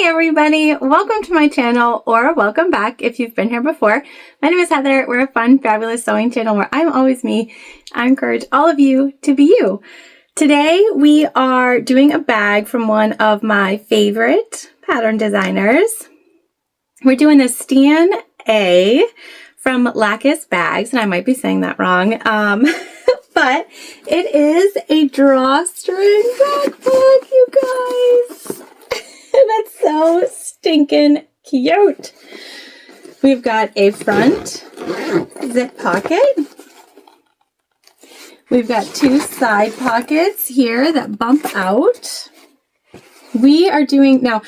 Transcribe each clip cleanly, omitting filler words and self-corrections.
Hey everybody, welcome to my channel, or welcome back if you've been here before. My name is Heather. We're a fun, fabulous sewing channel where I'm always me. I encourage all of you to be you. Today we are doing a bag from one of my favorite pattern designers. We're doing a Stian A from Lacus Bags, and I might be saying that wrong, but it is a drawstring backpack, you guys. That's so stinking cute. We've got a front zip pocket. We've got two side pockets here that bump out. We are doing, now,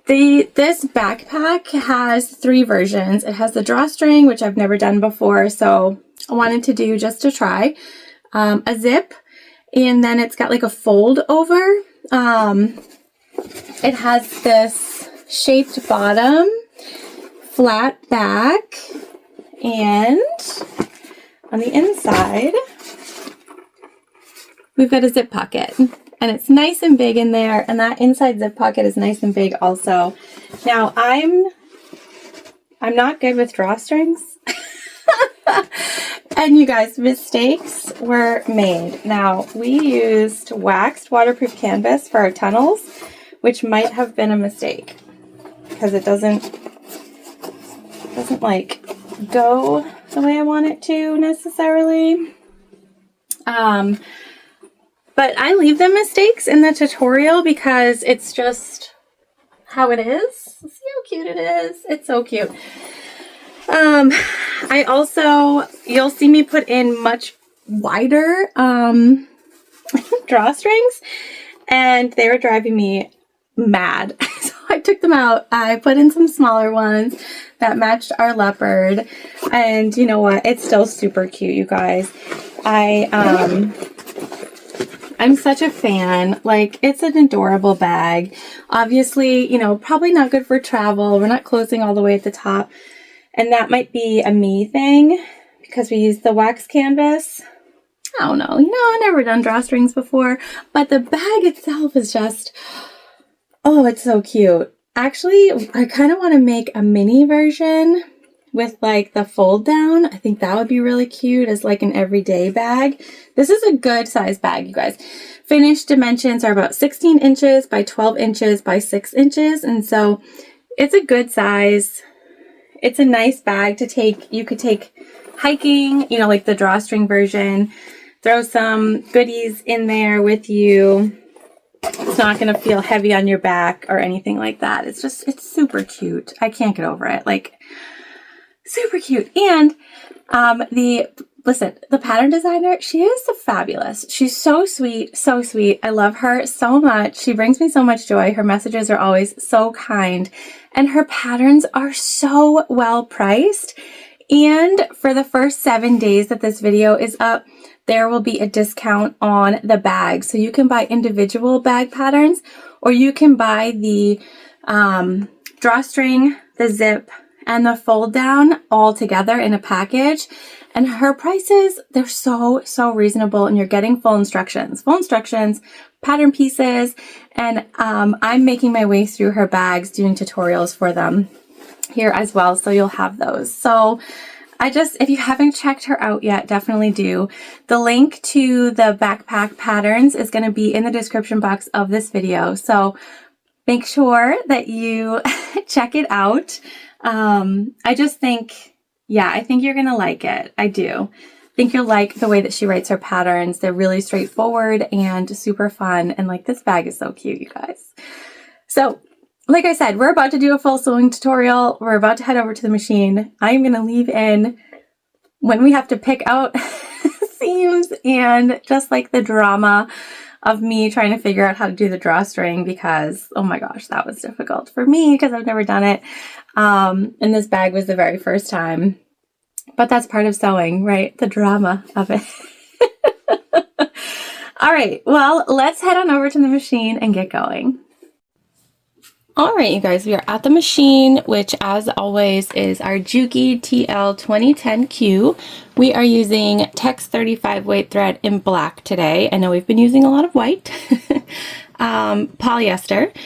this backpack has three versions. It has the drawstring, which I've never done before, so I wanted to do just to try. A zip, and then it's got like a fold over. It has this shaped bottom, flat back, and on the inside, we've got a zip pocket. And it's nice and big in there, and that inside zip pocket is nice and big also. Now, I'm not good with drawstrings. And you guys, mistakes were made. Now, we used waxed waterproof canvas for our tunnels, which might have been a mistake because it doesn't like go the way I want it to necessarily. But I leave the mistakes in the tutorial because it's just how it is. See how cute it is? It's so cute. I also, you'll see me put in much wider drawstrings, and they were driving me mad. So I took them out. I put in some smaller ones that matched our leopard, and you know what? It's still super cute, you guys. I'm such a fan. Like, it's an adorable bag. Obviously, you know, probably not good for travel. We're not closing all the way at the top. And that might be a me thing because we use the wax canvas. I don't know. You know, I've never done drawstrings before. But the bag itself is just, oh, it's so cute. Actually, I kind of want to make a mini version with like the fold down. I think that would be really cute as like an everyday bag. This is a good size bag, you guys. Finished dimensions are about 16 inches by 12 inches by 6 inches. And so it's a good size. It's a nice bag to take. You could take hiking, you know, like the drawstring version. Throw some goodies in there with you. It's not going to feel heavy on your back or anything like that. It's just, it's super cute. I can't get over it. Like, super cute. And the pattern designer, she is fabulous. She's so sweet, so sweet. I love her so much. She brings me so much joy. Her messages are always so kind, and her patterns are so well priced. And for the first 7 days that this video is up, there will be a discount on the bag. So you can buy individual bag patterns, or you can buy the drawstring, the zip, and the fold down all together in a package. And her prices, they're so reasonable, and you're getting full instructions, pattern pieces, and I'm making my way through her bags doing tutorials for them here as well, so you'll have those. So if you haven't checked her out yet, definitely do. The link to the backpack patterns is going to be in the description box of this video, so make sure that you check it out. I just think, yeah, I think you're going to like it. I do. I think you'll like the way that she writes her patterns. They're really straightforward and super fun. And like, this bag is so cute, you guys. So like I said, we're about to do a full sewing tutorial. We're about to head over to the machine. I'm going to leave in when we have to pick out seams and just like the drama of me trying to figure out how to do the drawstring, because, oh my gosh, that was difficult for me because I've never done it. And this bag was the very first time. But that's part of sewing, right? The drama of it. All right, well, let's head on over to the machine and get going. All right, you guys, we are at the machine, which as always is our Juki Tl2010q. We are using Tex 35 weight thread in black today. I know we've been using a lot of white, polyester.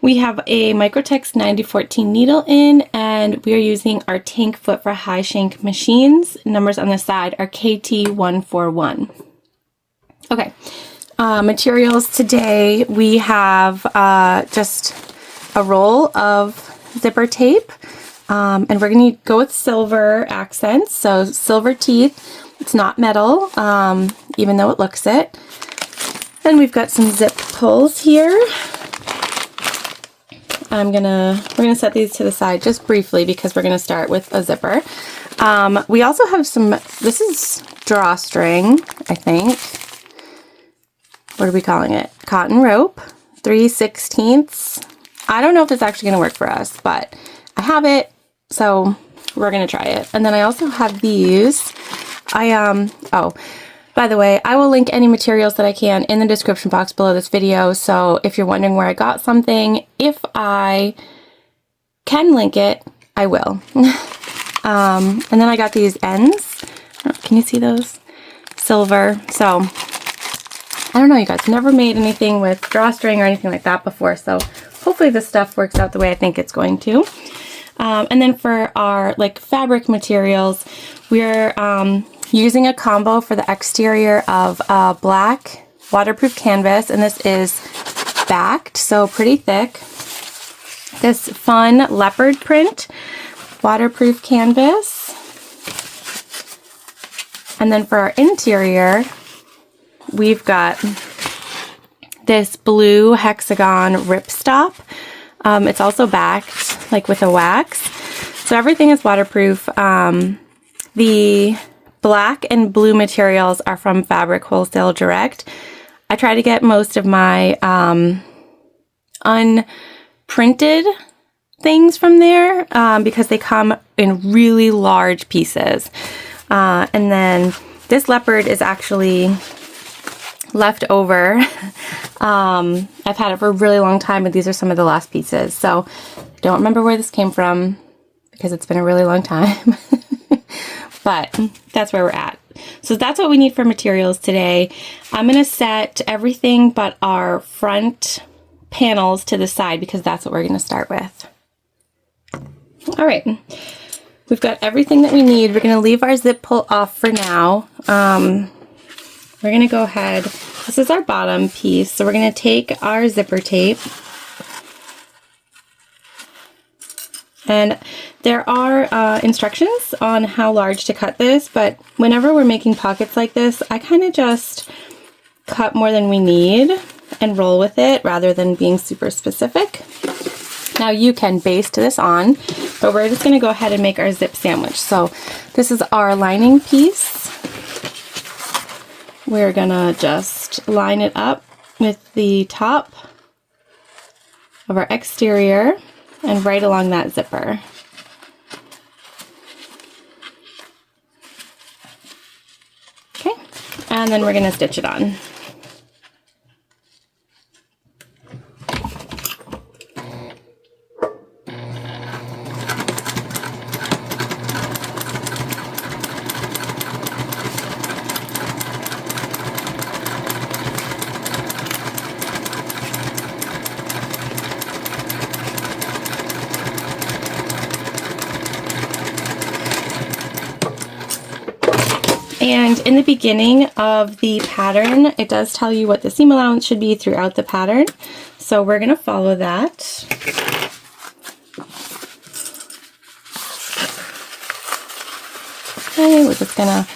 We have a Microtex 9014 needle in, and we are using our tank foot for high shank machines. Numbers on the side are KT141. Okay, materials today, we have just a roll of zipper tape, and we're going to go with silver accents, so silver teeth. It's not metal, even though it looks it. Then we've got some zip pulls here. We're gonna set these to the side just briefly because we're gonna start with a zipper. We also have this is drawstring, I think. What are we calling it? Cotton rope, 3/16. I don't know if it's actually gonna work for us, but I have it, so we're gonna try it. And then I also have these. Oh, by the way, I will link any materials that I can in the description box below this video. So if you're wondering where I got something, if I can link it, I will. And then I got these ends. Can you see those? Silver. So I don't know, you guys, never made anything with drawstring or anything like that before. So hopefully this stuff works out the way I think it's going to. And then for our fabric materials, we're using a combo for the exterior of black waterproof canvas, and this is backed, so pretty thick. This fun leopard print waterproof canvas. And then for our interior, we've got this blue hexagon ripstop. It's also backed, with a wax. So everything is waterproof. The black and blue materials are from Fabric Wholesale Direct. I try to get most of my unprinted things from there because they come in really large pieces. And then this leopard is actually left over. I've had it for a really long time, but these are some of the last pieces. So I don't remember where this came from because it's been a really long time. But that's where we're at. So that's what we need for materials today. I'm going to set everything but our front panels to the side because that's what we're going to start with. All right. We've got everything that we need. We're going to leave our zip pull off for now. We're going to go ahead. This is our bottom piece. So we're going to take our zipper tape. And there are instructions on how large to cut this, but whenever we're making pockets like this, I kind of just cut more than we need and roll with it rather than being super specific. Now you can baste this on, but we're just going to go ahead and make our zip sandwich. So this is our lining piece. We're going to just line it up with the top of our exterior and right along that zipper. Okay, and then we're going to stitch it on. And in the beginning of the pattern, it does tell you what the seam allowance should be throughout the pattern. So we're going to follow that. Okay, we're just going to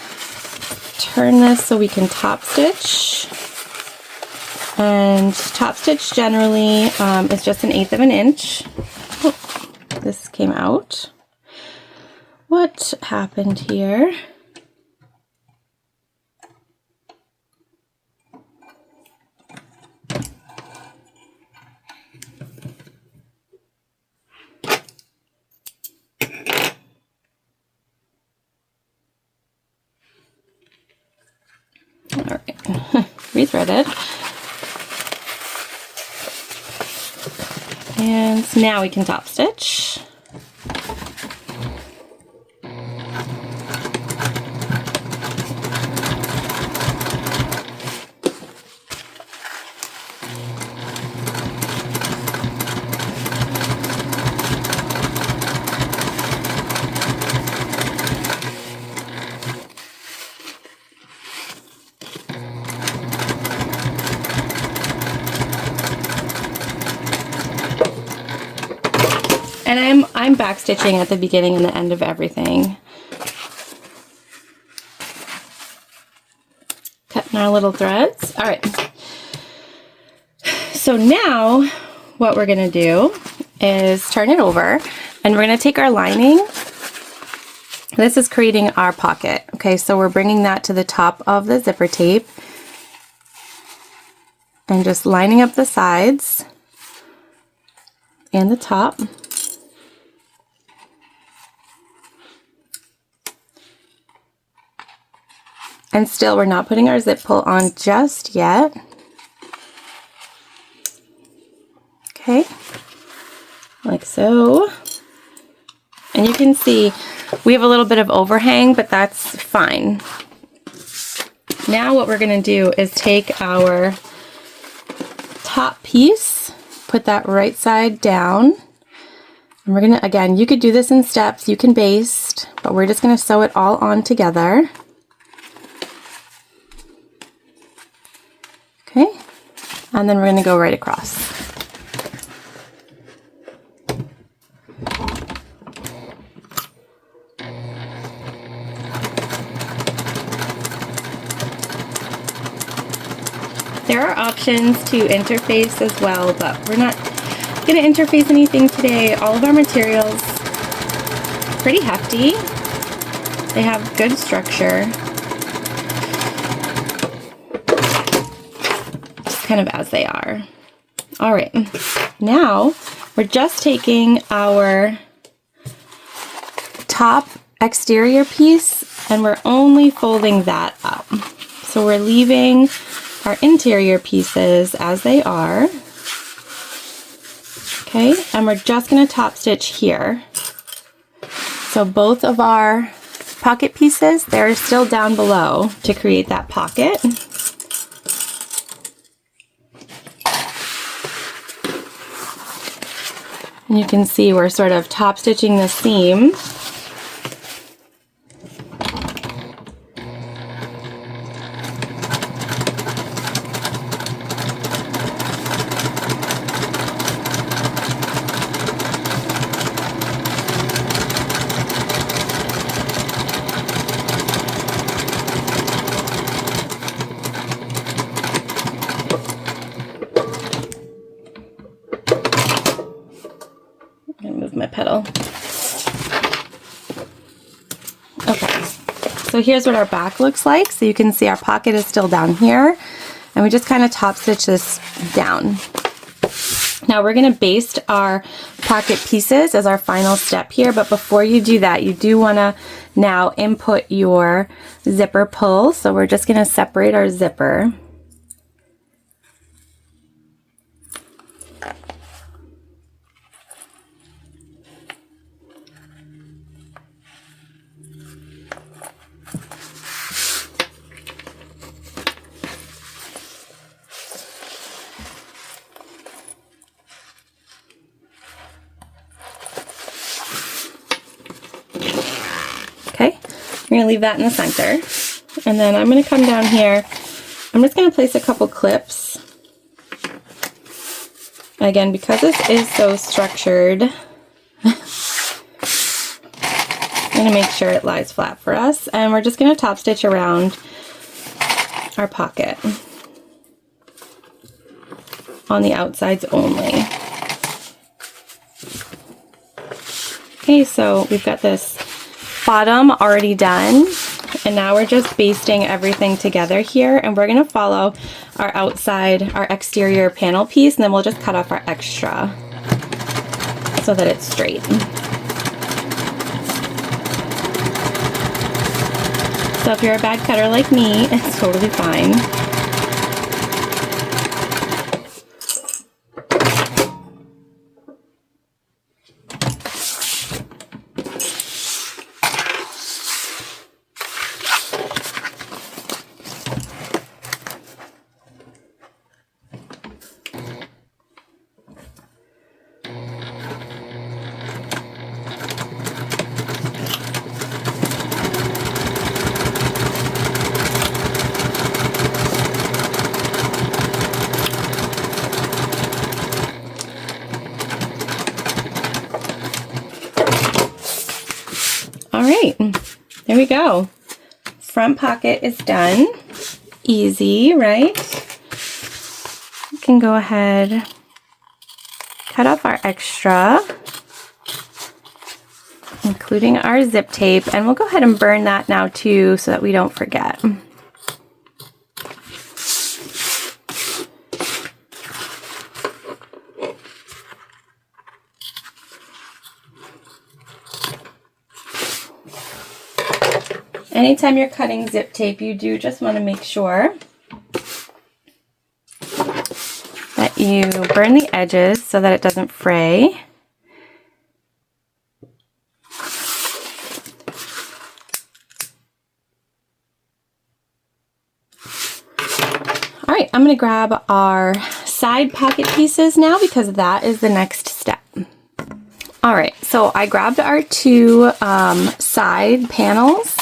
turn this so we can top stitch. And top stitch generally is just 1/8 of an inch. Oh, this came out. What happened here? All right, rethread it. And now we can top stitch. And I'm back stitching at the beginning and the end of everything. Cutting our little threads. All right. So now what we're gonna do is turn it over, and we're gonna take our lining. This is creating our pocket. Okay, so we're bringing that to the top of the zipper tape and just lining up the sides and the top. And still, we're not putting our zip pull on just yet. Okay, like so. And you can see we have a little bit of overhang, but that's fine. Now what we're gonna do is take our top piece, put that right side down, and we're gonna, again, you could do this in steps, you can baste, but we're just gonna sew it all on together. Okay, and then we're gonna go right across. There are options to interface as well, but we're not going to interface anything today. All of our materials are pretty hefty. They have good structure. Just kind of as they are. All right, now we're just taking our top exterior piece and we're only folding that up. So we're leaving our interior pieces as they are. Okay, and we're just going to top stitch here. So both of our pocket pieces, they're still down below to create that pocket. And you can see we're sort of top stitching the seam. My pedal. Okay, so here's what our back looks like. So you can see our pocket is still down here, and we just kind of top stitch this down. Now we're going to baste our pocket pieces as our final step here, but before you do that, you do want to now input your zipper pull. So we're just going to separate our zipper. Okay, we're gonna leave that in the center. And then I'm gonna come down here. I'm just gonna place a couple clips. Again, because this is so structured, I'm gonna make sure it lies flat for us. And we're just gonna top stitch around our pocket on the outsides only. Okay, so we've got this bottom already done, and now we're just basting everything together here, and we're going to follow our outside, our exterior panel piece, and then we'll just cut off our extra so that it's straight. So if you're a bad cutter like me, it's totally fine. All right, there we go. Front pocket is done. Easy, right? We can go ahead, cut off our extra, including our zip tape, and we'll go ahead and burn that now too so that we don't forget. Anytime you're cutting zip tape, you do just want to make sure that you burn the edges so that it doesn't fray. All right, I'm going to grab our side pocket pieces now because that is the next step. All right, so I grabbed our two side panels,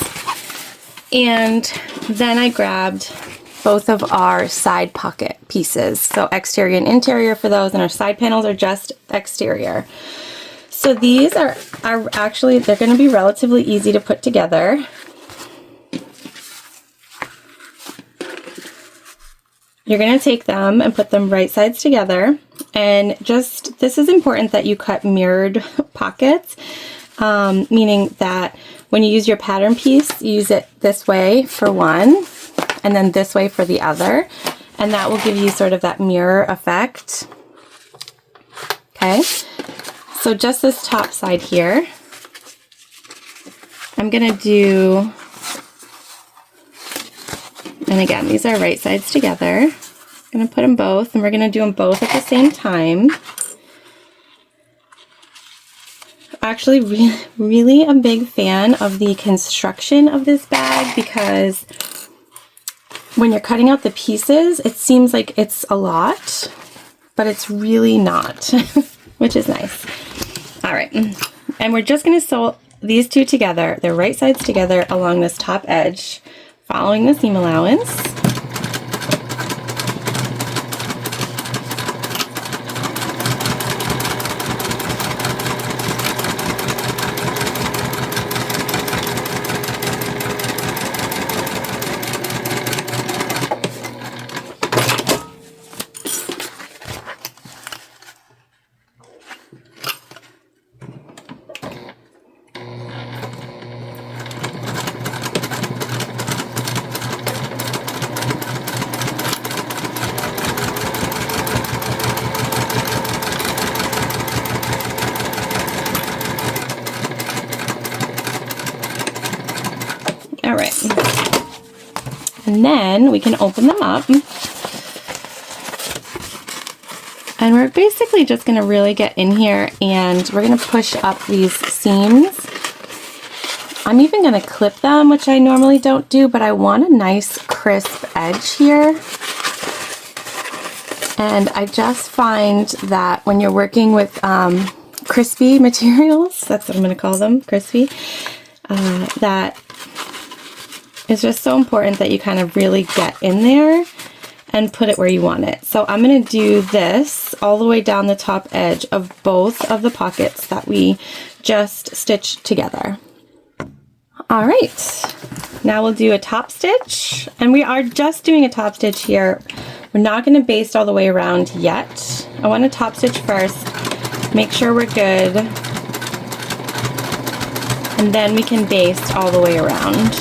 and then I grabbed both of our side pocket pieces. So exterior and interior for those, and our side panels are just exterior. So these are actually, they're going to be relatively easy to put together. You're going to take them and put them right sides together, and just, this is important that you cut mirrored pockets, meaning that when you use your pattern piece, you use it this way for one and then this way for the other, and that will give you sort of that mirror effect. Okay, so just this top side here, I'm going to do, and again, these are right sides together. I'm going to put them both, and we're going to do them both at the same time. Actually, really a big fan of the construction of this bag, because when you're cutting out the pieces, it seems like it's a lot, but it's really not, which is nice. All right, and we're just going to sew these two together. They're right sides together along this top edge, following the seam allowance. All right, and then we can open them up, and we're basically just going to really get in here, and we're going to push up these seams. I'm even going to clip them, which I normally don't do, but I want a nice crisp edge here. And I just find that when you're working with crispy materials, that's what I'm going to call them, crispy, that it's just so important that you kind of really get in there and put it where you want it. So I'm going to do this all the way down the top edge of both of the pockets that we just stitched together. All right, now we'll do a top stitch, and we are just doing a top stitch here. We're not going to baste all the way around yet. I want to top stitch first, make sure we're good, and then we can baste all the way around.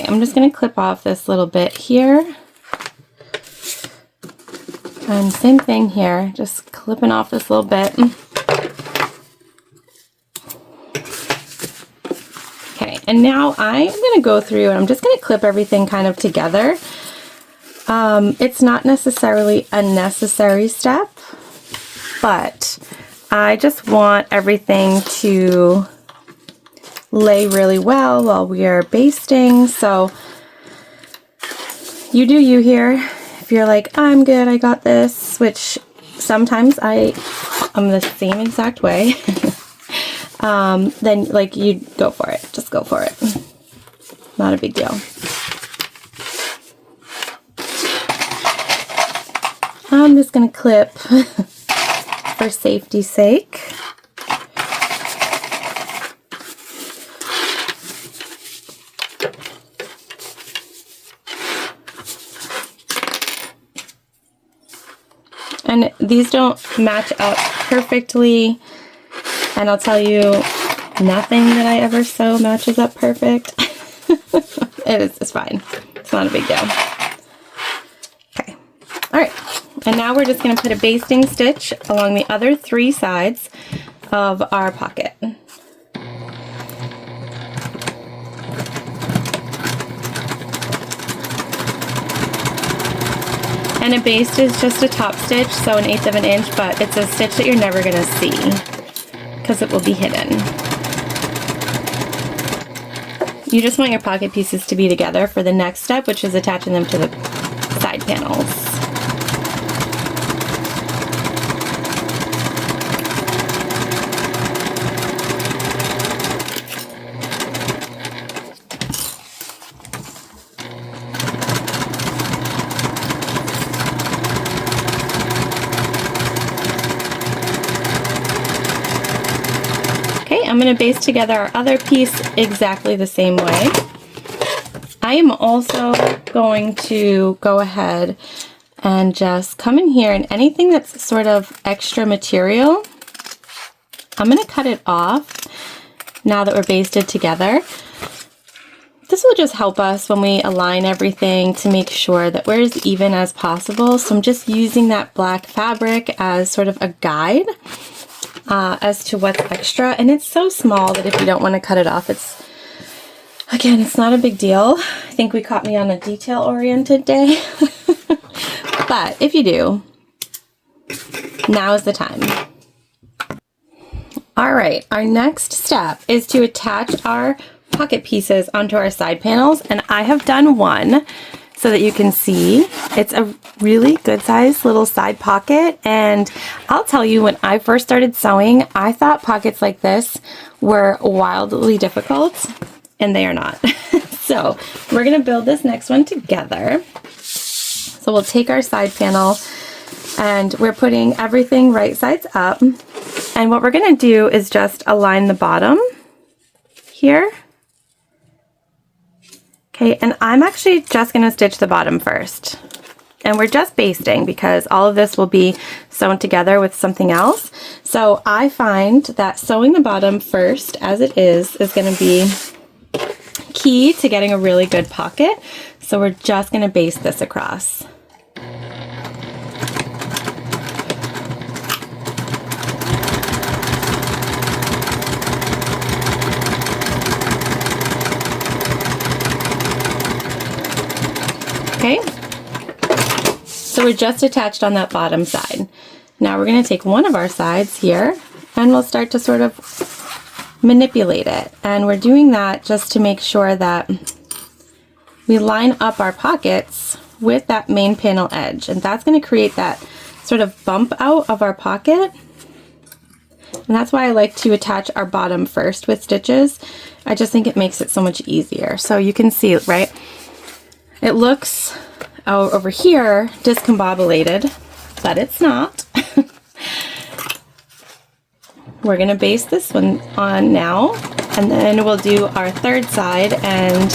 I'm just going to clip off this little bit here. And same thing here, just clipping off this little bit. Okay, and now I'm gonna go through and I'm just gonna clip everything kind of together. It's not necessarily a necessary step, but I just want everything to lay really well while we are basting. So you do you here. If you're like, I'm good, I got this, which sometimes I'm the same exact way, then like you go for it. Just go for it. Not a big deal. I'm just going to clip for safety's sake. And these don't match up perfectly, and I'll tell you, nothing that I ever sew matches up perfect. It's fine. It's not a big deal. Okay. All right. And now we're just going to put a basting stitch along the other 3 sides of our pocket. And a baste is just a top stitch, so 1/8 of an inch, but it's a stitch that you're never going to see because it will be hidden. You just want your pocket pieces to be together for the next step, which is attaching them to the side panels. I'm going to baste together our other piece exactly the same way. I am also going to go ahead and just come in here, and anything that's sort of extra material, I'm going to cut it off now that we're basted together. This will just help us when we align everything to make sure that we're as even as possible. So I'm just using that black fabric as sort of a guide as to what's extra, and it's so small that if you don't want to cut it off, it's not a big deal. I think we caught me on a detail-oriented day, but if you do, now is the time. All right, our next step is to attach our pocket pieces onto our side panels, and I have done one so that you can see. It's a really good sized little side pocket, and I'll tell you, when I first started sewing, I thought pockets like this were wildly difficult, and they are not. So we're gonna build this next one together. So we'll take our side panel, and we're putting everything right sides up, and what we're gonna do is just align the bottom here. Okay, and I'm actually just going to stitch the bottom first. And we're just basting because all of this will be sewn together with something else. So I find that sewing the bottom first as it is going to be key to getting a really good pocket. So we're just going to baste this across. Okay, so we're just attached on that bottom side. Now we're going to take one of our sides here, and we'll start to sort of manipulate it. And we're doing that just to make sure that we line up our pockets with that main panel edge. And that's going to create that sort of bump out of our pocket. And that's why I like to attach our bottom first with stitches. I just think it makes it so much easier. So you can see, right? It looks over here discombobulated, but it's not. We're going to baste this one on now, and then we'll do our third side, and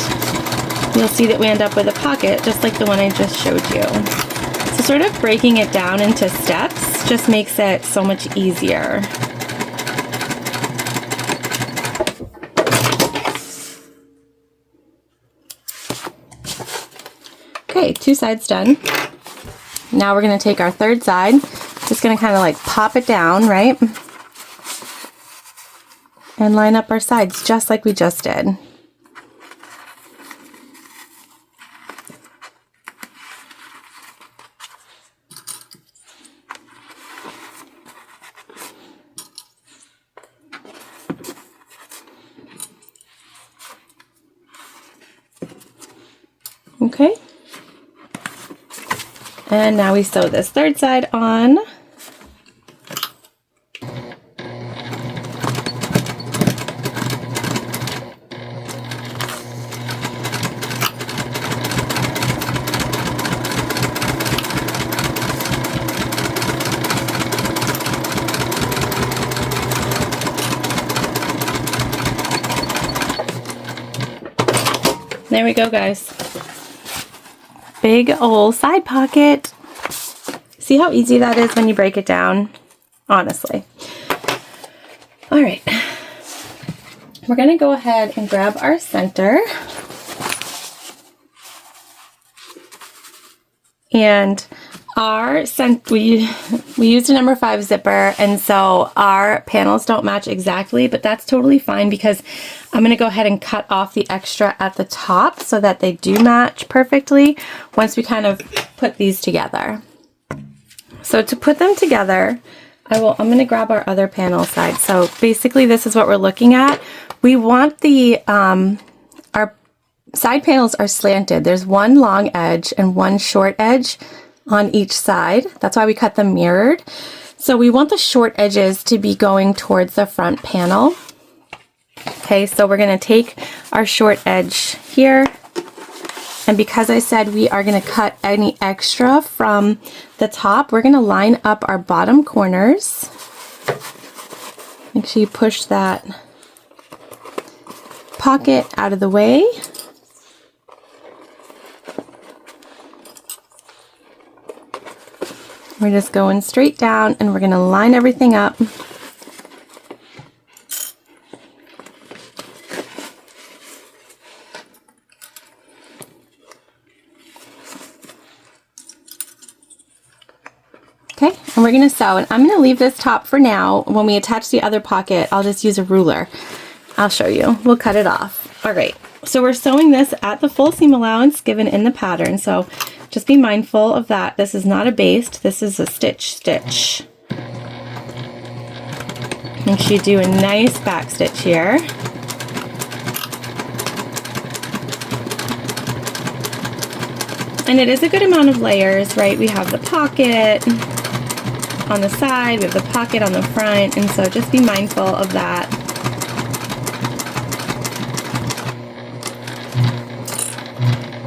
you'll see that we end up with a pocket just like the one I just showed you. So sort of breaking it down into steps just makes it so much easier. Okay, 2 sides done. Now we're gonna take our third side, just gonna kind of like pop it down, right? And line up our sides just like we just did. Okay. And now we sew this third side on. There we go, guys. Big old side pocket. See how easy that is when you break it down? Honestly. All right. We're going to go ahead and grab our center. And we used a number 5 zipper, and so our panels don't match exactly, but that's totally fine because I'm going to go ahead and cut off the extra at the top so that they do match perfectly once we kind of put these together. So to put them together, I'm going to grab our other panel side. So basically this is what we're looking at. We want the our side panels are slanted. There's one long edge and one short edge on each side. That's why we cut them mirrored. So we want the short edges to be going towards the front panel. Okay, so we're going to take our short edge here, and because I said we are going to cut any extra from the top, we're going to line up our bottom corners. Make sure you push that pocket out of the way. We're just going straight down and we're going to line everything up. Okay, and we're going to sew, and I'm going to leave this top for now. When we attach the other pocket, I'll just use a ruler. I'll show you. We'll cut it off. All right, so we're sewing this at the full seam allowance given in the pattern, so just be mindful of that. This is not a baste, this is a stitch. Make sure you do a nice back stitch here. And it is a good amount of layers, right? We have the pocket on the side, we have the pocket on the front, and so just be mindful of that.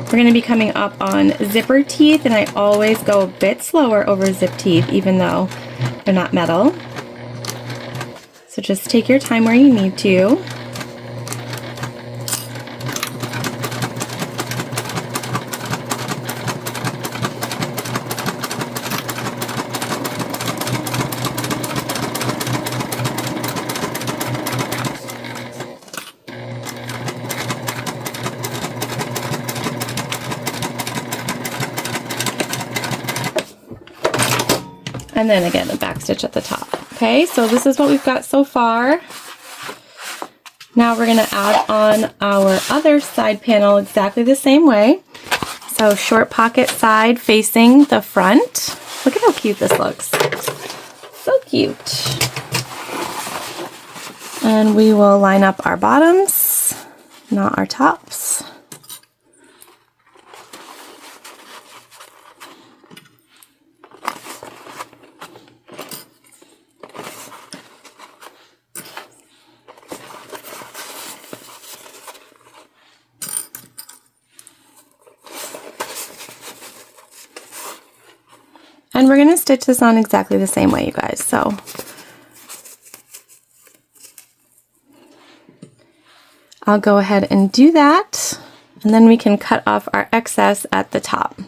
We're going to be coming up on zipper teeth, and I always go a bit slower over zip teeth even though they're not metal. So just take your time where you need to. And then again, the back stitch at the top. Okay, so this is what we've got so far. Now we're going to add on our other side panel exactly the same way. So short pocket side facing the front. Look at how cute this looks. So cute. And we will line up our bottoms, not our tops. And we're going to stitch this on exactly the same way, you guys. So I'll go ahead and do that, and then we can cut off our excess at the top.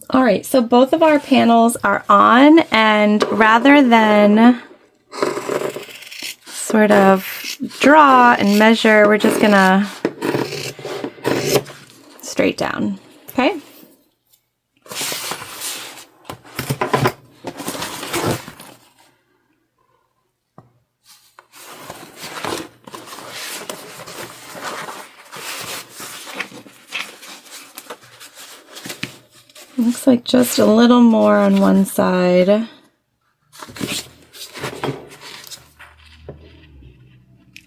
All right, so both of our panels are on, and rather than sort of draw and measure, we're just gonna straight down, okay? Looks like just a little more on one side.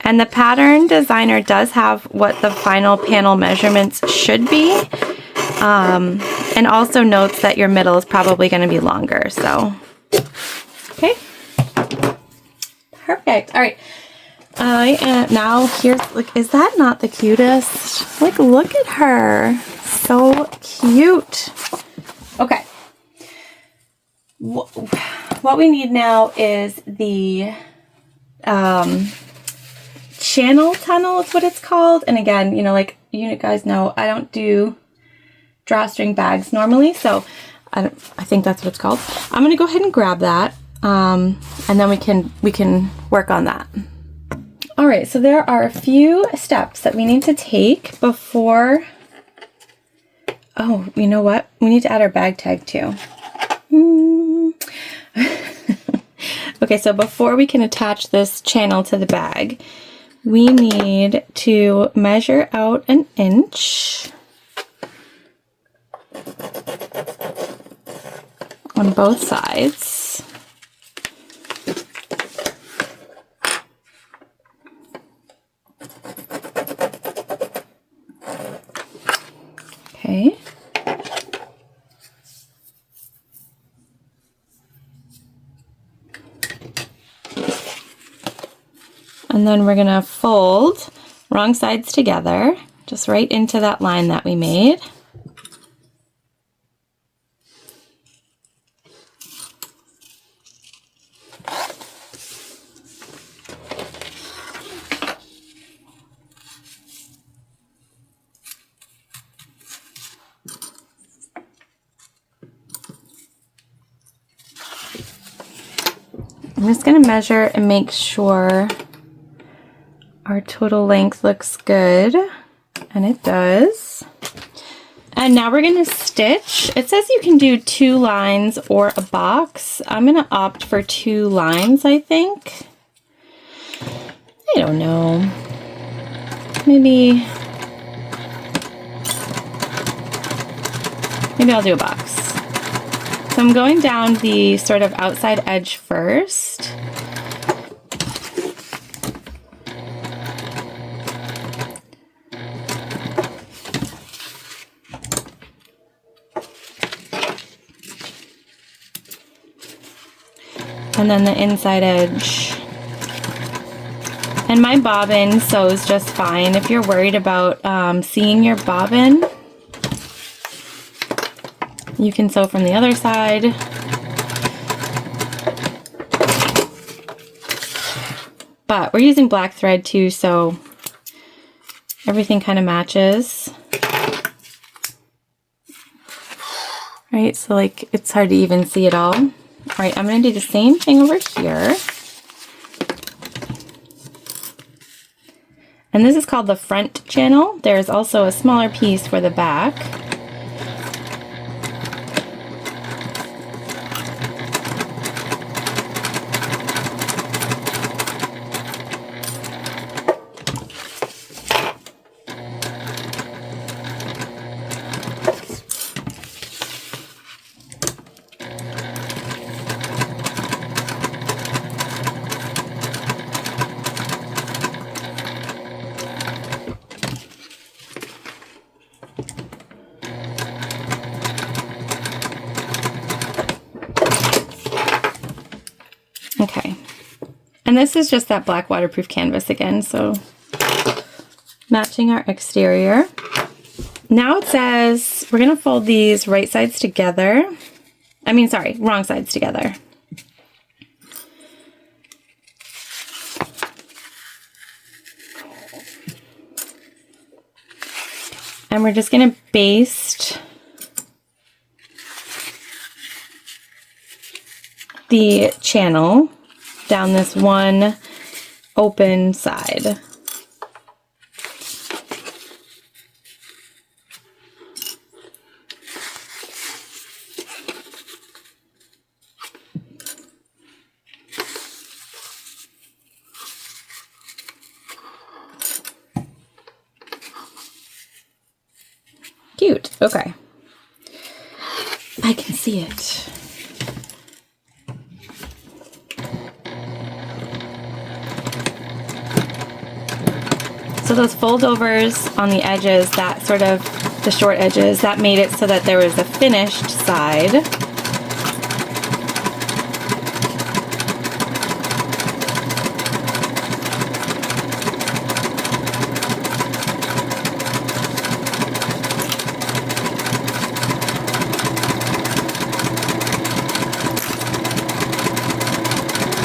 And the pattern designer does have what the final panel measurements should be. And also notes that your middle is probably going to be longer. So, okay. Perfect. All right. I am now here's like, is that not the cutest? Like, look at her. So cute. Okay. What we need now is the channel tunnel is what it's called. And again, you know, like you guys know, I don't do drawstring bags normally, so I think that's what it's called. I'm gonna go ahead and grab that, and then we can work on that. All right, so there are a few steps that we need to take before. Oh, you know what? We need to add our bag tag too. Okay, so before we can attach this channel to the bag, we need to measure out 1 inch on both sides. Okay. And then we're gonna fold wrong sides together, just right into that line that we made. I'm just gonna measure and make sure our total length looks good, and it does. And now we're gonna stitch. It says you can do 2 lines or a box. I'm gonna opt for 2 lines, I think. I don't know. Maybe I'll do a box. So I'm going down the sort of outside edge first. And then the inside edge. And my bobbin sews just fine. If you're worried about seeing your bobbin, you can sew from the other side. But we're using black thread too, so everything kind of matches. Right, so like it's hard to even see it all. All right, I'm gonna do the same thing over here. And this is called the front channel. There's also a smaller piece for the back. Okay, and this is just that black waterproof canvas again, so matching our exterior. Now it says we're gonna fold these right sides together. I mean, sorry, wrong sides together. And we're just gonna baste the channel down this one open side. Cute, okay. I can see it. So those foldovers on the edges, that sort of, the short edges, that made it so that there was a finished side.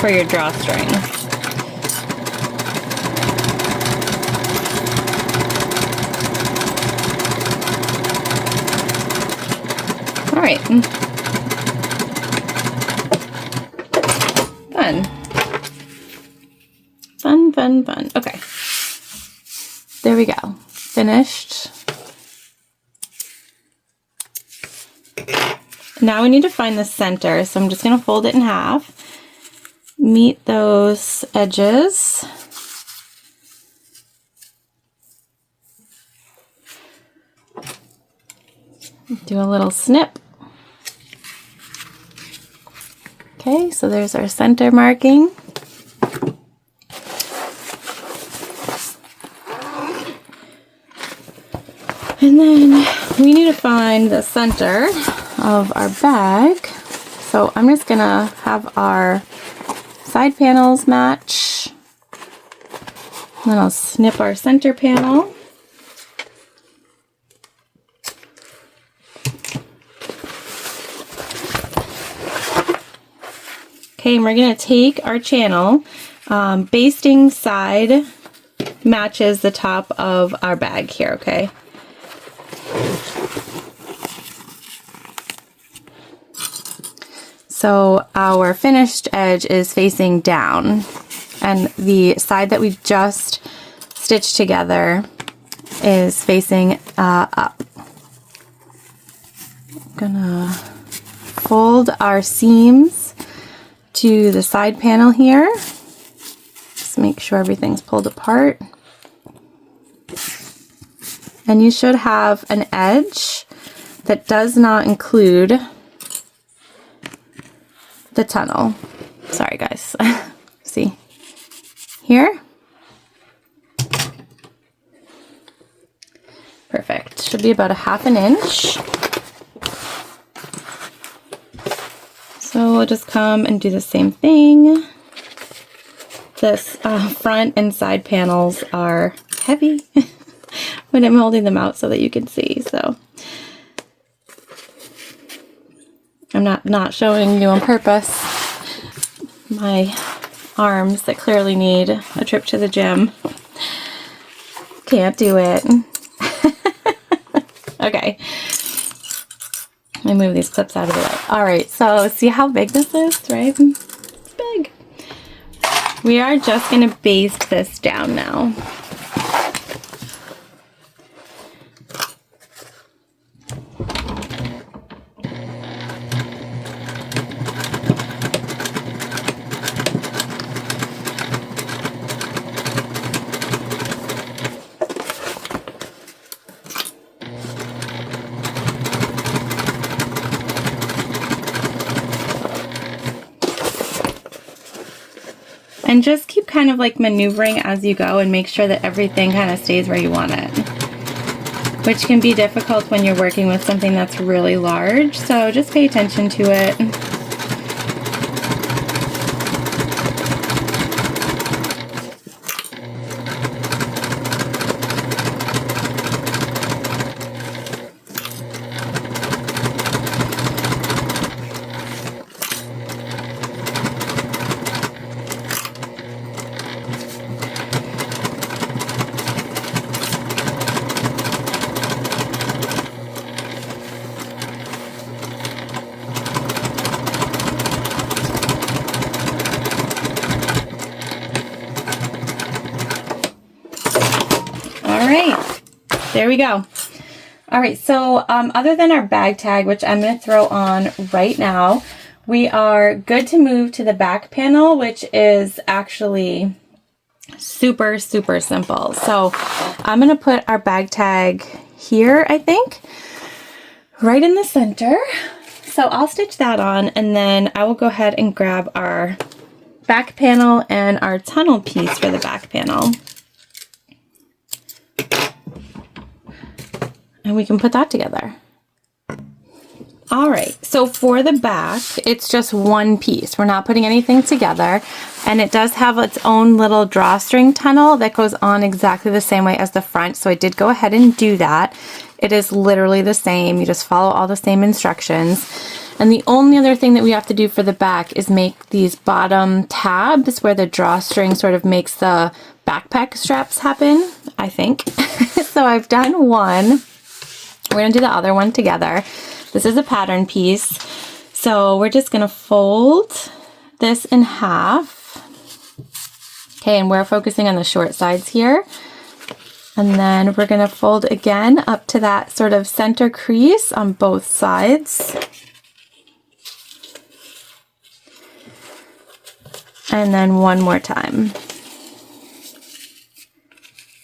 For your drawstring. All right. Fun. Fun, fun, fun. Okay. There we go. Finished. Now we need to find the center, so I'm just going to fold it in half. Meet those edges. Do a little snip. Okay, so there's our center marking. And then we need to find the center of our bag. So I'm just gonna have our side panels match. And then I'll snip our center panel. Okay, and we're gonna take our channel. Basting side matches the top of our bag here, okay? So our finished edge is facing down, and the side that we just stitched together is facing up. I'm gonna fold our seams to the side panel here. Just make sure everything's pulled apart. And you should have an edge that does not include the tunnel. Sorry guys. See here? Perfect. Should be about a ½ inch. So we'll just come and do the same thing. This front and side panels are heavy when I'm holding them out so that you can see. So I'm not showing you on purpose my arms that clearly need a trip to the gym. Can't do it. Okay. Let me move these clips out of the way. All right, so see how big this is, right? It's big. We are just gonna baste this down now. And just keep kind of like maneuvering as you go and make sure that everything kind of stays where you want it, which can be difficult when you're working with something that's really large. So just pay attention to it. There we go. All right, so other than our bag tag, which I'm going to throw on right now, we are good to move to the back panel, which is actually super, super simple. So I'm going to put our bag tag here, I think, right in the center. So I'll stitch that on, and then I will go ahead and grab our back panel and our tunnel piece for the back panel. And we can put that together. All right, so for the back, it's just one piece. We're not putting anything together, and it does have its own little drawstring tunnel that goes on exactly the same way as the front, so I did go ahead and do that. It is literally the same. You just follow all the same instructions. And the only other thing that we have to do for the back is make these bottom tabs where the drawstring sort of makes the backpack straps happen, I think. So I've done one. We're gonna do the other one together. This is a pattern piece. So we're just gonna fold this in half. Okay, and we're focusing on the short sides here. And then we're gonna fold again up to that sort of center crease on both sides. And then one more time.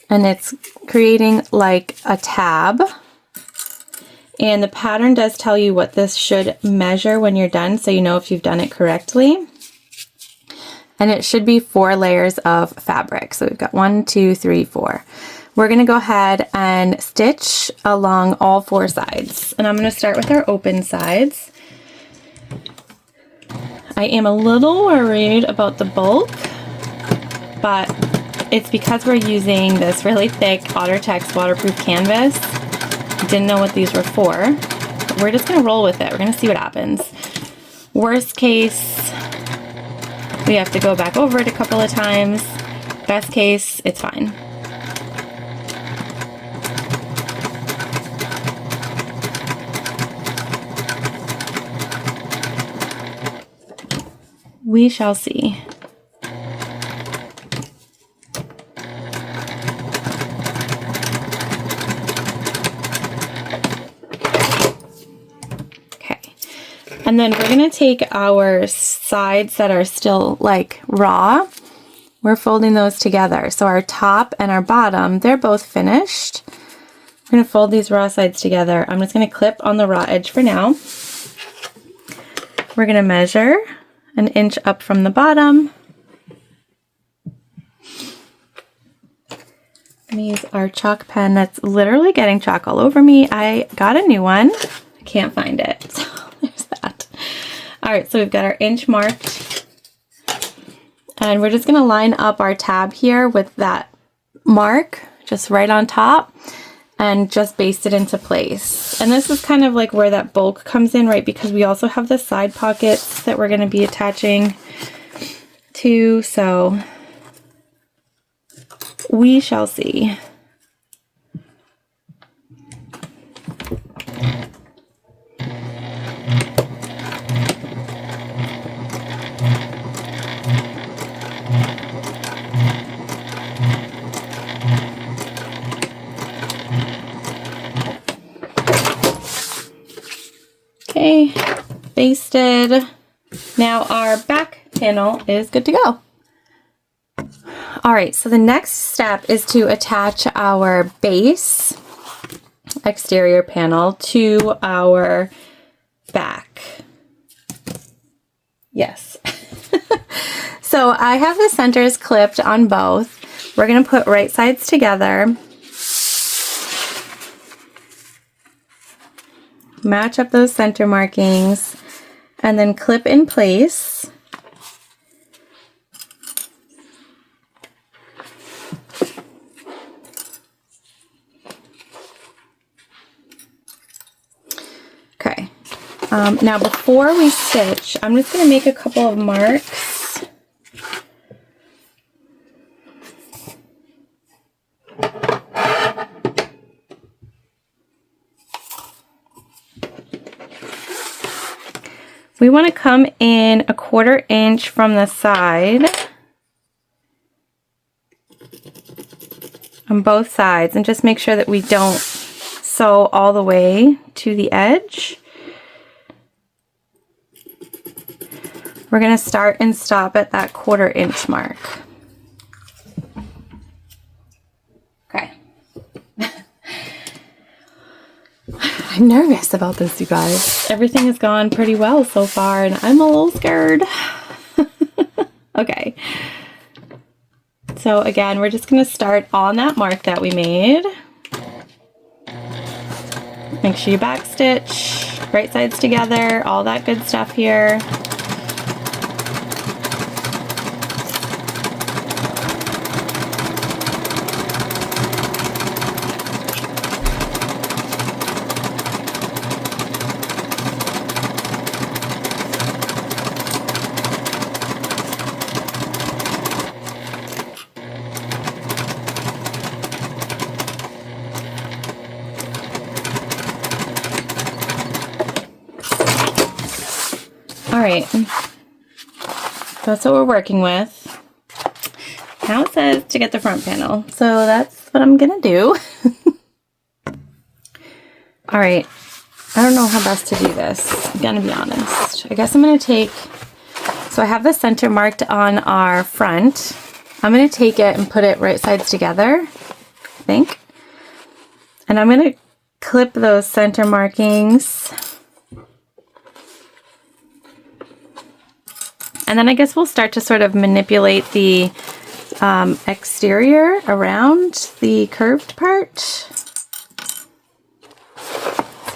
And it's creating like a tab. And the pattern does tell you what this should measure when you're done, so you know if you've done it correctly. And it should be 4 layers of fabric. So we've got 1, 2, 3, 4. We're gonna go ahead and stitch along all 4 sides. And I'm gonna start with our open sides. I am a little worried about the bulk, but it's because we're using this really thick OtterTex waterproof canvas. Didn't know what these were for. We're just gonna roll with it. We're gonna see what happens. Worst case, we have to go back over it a couple of times. Best case, it's fine. We shall see. And then we're gonna take our sides that are still like raw. We're folding those together. So our top and our bottom, they're both finished. We're gonna fold these raw sides together. I'm just gonna clip on the raw edge for now. We're gonna measure 1 inch up from the bottom. I'm gonna use our chalk pen that's literally getting chalk all over me. I got a new one. I can't find it. So there's that. All right, so we've got our inch marked. And we're just gonna line up our tab here with that mark just right on top and just baste it into place. And this is kind of like where that bulk comes in, right? Because we also have the side pockets that we're gonna be attaching to, so we shall see. Okay, basted. Now our back panel is good to go. All right, so the next step is to attach our base exterior panel to our back. Yes. So I have the centers clipped on both. We're gonna put right sides together. Match up those center markings and then clip in place. Okay, now before we stitch, I'm just going to make a couple of marks. We want to come in 1/4 inch from the side on both sides and just make sure that we don't sew all the way to the edge. We're going to start and stop at that 1/4 inch mark. Okay. I I'm nervous about this, you guys. Everything has gone pretty well so far, and I'm a little scared. Okay. So again, we're just going to start on that mark that we made. Make sure you back stitch, right sides together, all that good stuff here. All right, that's what we're working with. Now it says to get the front panel, so that's what I'm gonna do. All right, I don't know how best to do this, I'm gonna be honest. I guess I'm gonna take, so I have the center marked on our front. I'm gonna take it and put it right sides together, I think. And I'm gonna clip those center markings. And then I guess we'll start to sort of manipulate the exterior around the curved part. See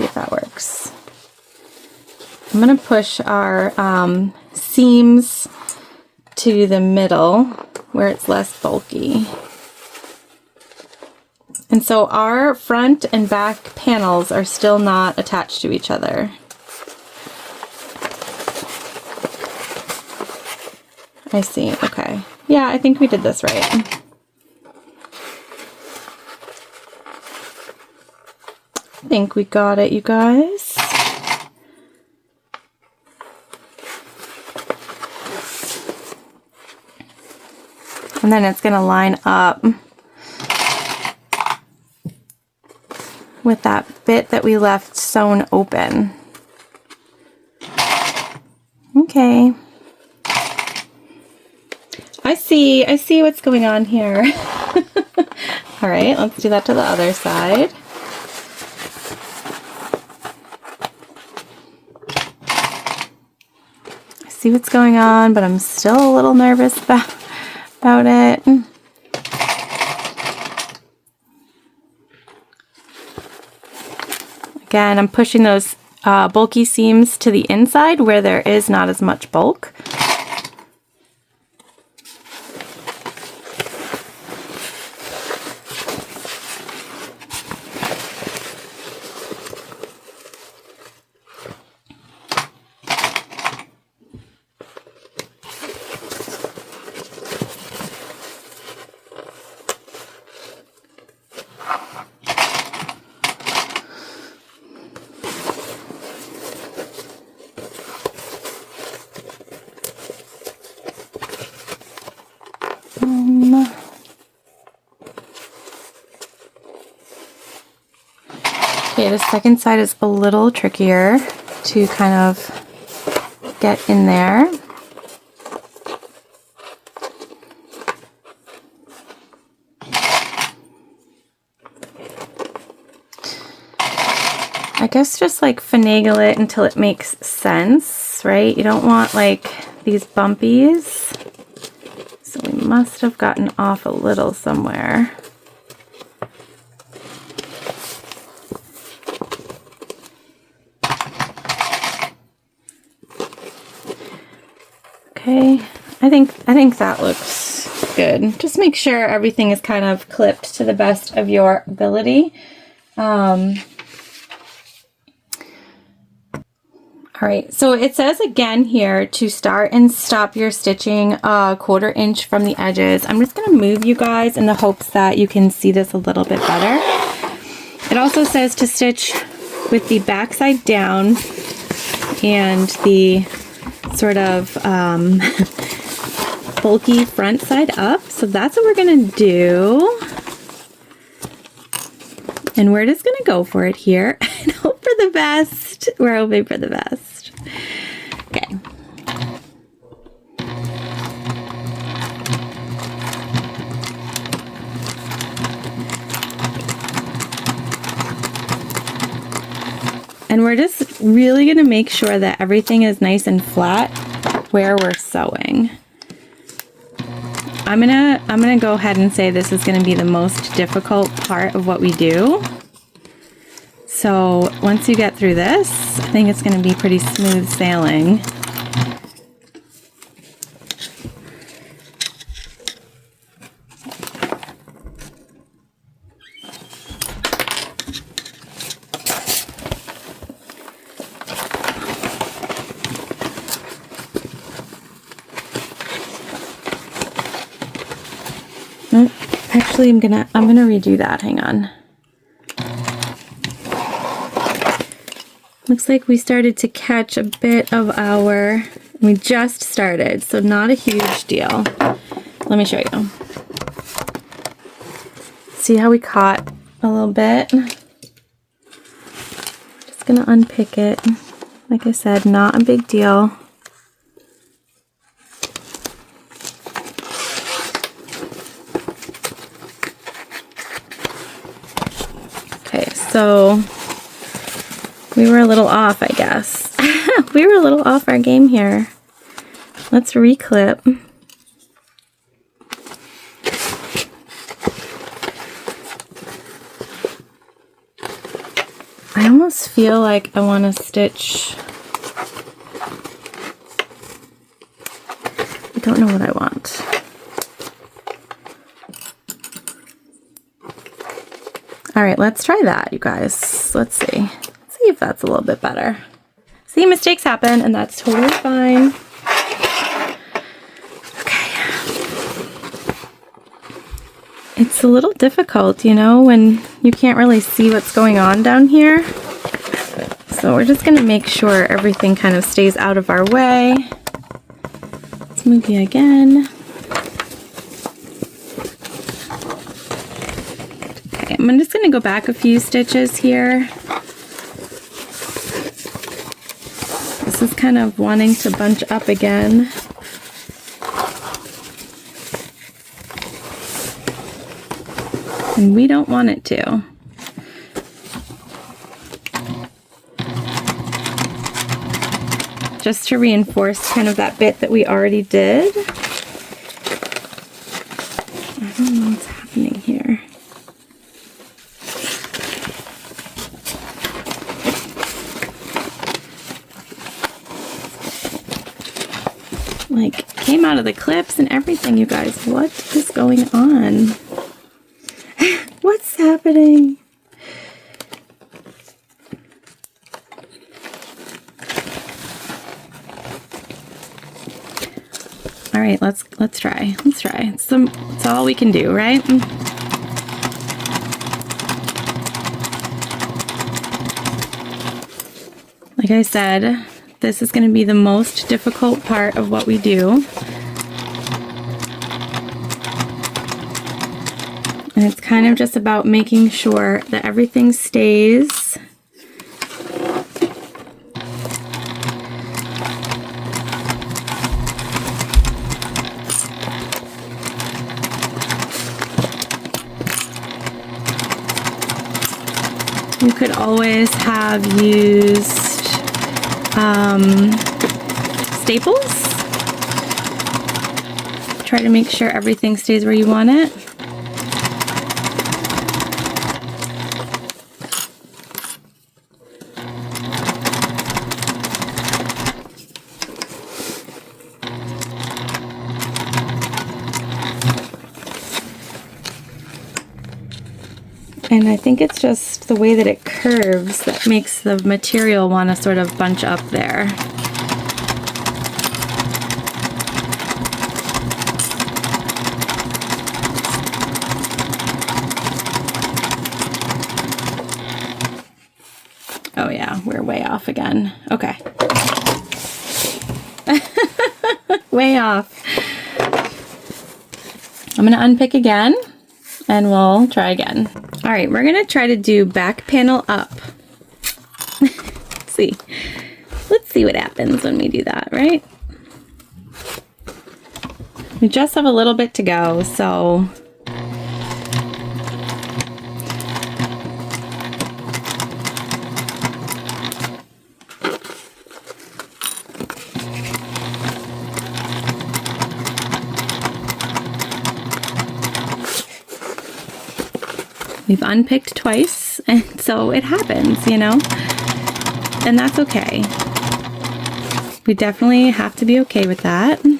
if that works. I'm going to push our seams to the middle where it's less bulky. And so our front and back panels are still not attached to each other. I see, okay. Yeah, I think we did this right. I think we got it, you guys. And then it's gonna line up with that bit that we left sewn open. Okay. I see what's going on here. All right, let's do that to the other side. I see what's going on, but I'm still a little nervous about it. Again, I'm pushing those bulky seams to the inside where there is not as much bulk. Okay, the second side is a little trickier to kind of get in there. I guess just like finagle it until it makes sense, right? You don't want like these bumpies. So we must have gotten off a little somewhere. Okay, I think that looks good. Just make sure everything is kind of clipped to the best of your ability. All right, so it says again here to start and stop your stitching a 1/4 inch from the edges. I'm just going to move you guys in the hopes that you can see this a little bit better. It also says to stitch with the back side down and the sort of bulky front side up. So that's what we're going to do. And we're just going to go for it here and hope for the best. We're hoping for the best. Okay. And we're just really gonna make sure that everything is nice and flat where we're sewing. I'm gonna go ahead and say this is gonna be the most difficult part of what we do. So once you get through this, I think it's gonna be pretty smooth sailing. Actually, I'm gonna redo that. Hang on. Looks like we started to catch a bit of we just started, so not a huge deal. Let me show you. See how we caught a little bit? Just gonna unpick it. Like I said, not a big deal. So we were a little off, I guess. We were a little off our game here. Let's reclip. I almost feel like I want to stitch. I don't know what I want. All right, let's try that, you guys. Let's see. Let's see if that's a little bit better. See, mistakes happen, and that's totally fine. Okay. It's a little difficult, you know, when you can't really see what's going on down here. So we're just gonna make sure everything kind of stays out of our way. Let's move you again. I'm just going to go back a few stitches here. This is kind of wanting to bunch up again. And we don't want it to. Just to reinforce kind of that bit that we already did. I don't know what's happening here. Like, came out of the clips and everything, you guys. What is going on? What's happening? All right, let's try. Let's try. It's all we can do, right? Like I said, this is going to be the most difficult part of what we do. And it's kind of just about making sure that everything stays you could always have used staples. Try to make sure everything stays where you want it. And I think it's just the way that it curves that makes the material want to sort of bunch up there. Oh yeah, we're way off again. Okay. Way off. I'm going to unpick again and we'll try again. All right, we're going to try to do back panel up. Let's see what happens when we do that, right? We just have a little bit to go, so We've unpicked twice, and so it happens, you know? And that's okay. We definitely have to be okay with that. And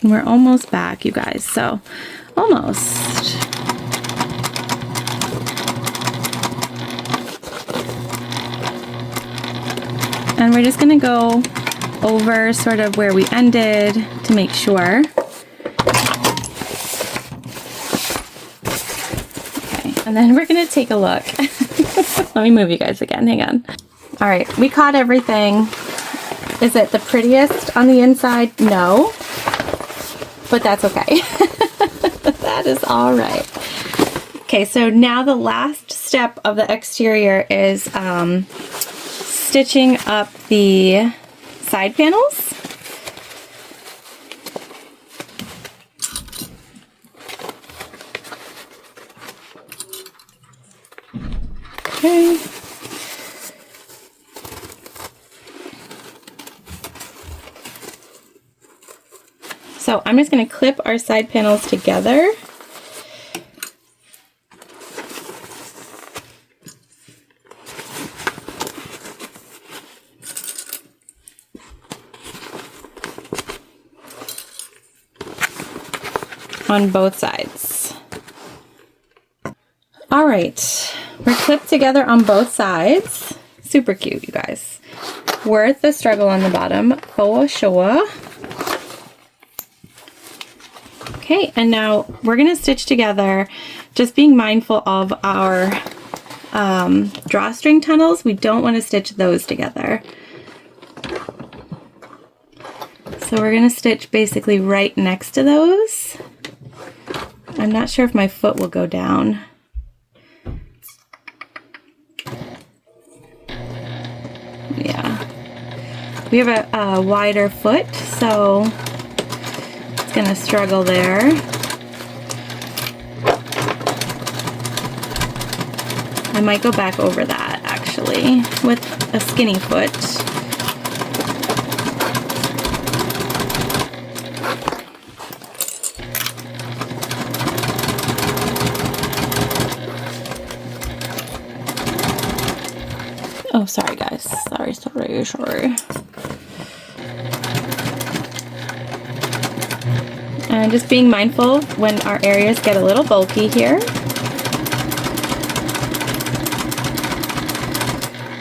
we're almost back, you guys, so almost. And we're just gonna go over sort of where we ended to make sure. Okay, and then we're gonna take a look. Let me move you guys again, hang on. All right, we caught everything. Is it the prettiest on the inside? No, but that's okay. That is all right. Okay, so now the last step of the exterior is stitching up the side panels. Okay. So I'm just going to clip our side panels together. On both sides. All right, we're clipped together on both sides. Super cute, you guys. Worth the struggle on the bottom, for sure. Okay, and now we're gonna stitch together, just being mindful of our drawstring tunnels. We don't want to stitch those together. So we're gonna stitch basically right next to those. I'm not sure if my foot will go down. Yeah. We have a wider foot, so it's gonna struggle there. I might go back over that actually with a skinny foot. Oh, sorry guys, sorry. And just being mindful when our areas get a little bulky here.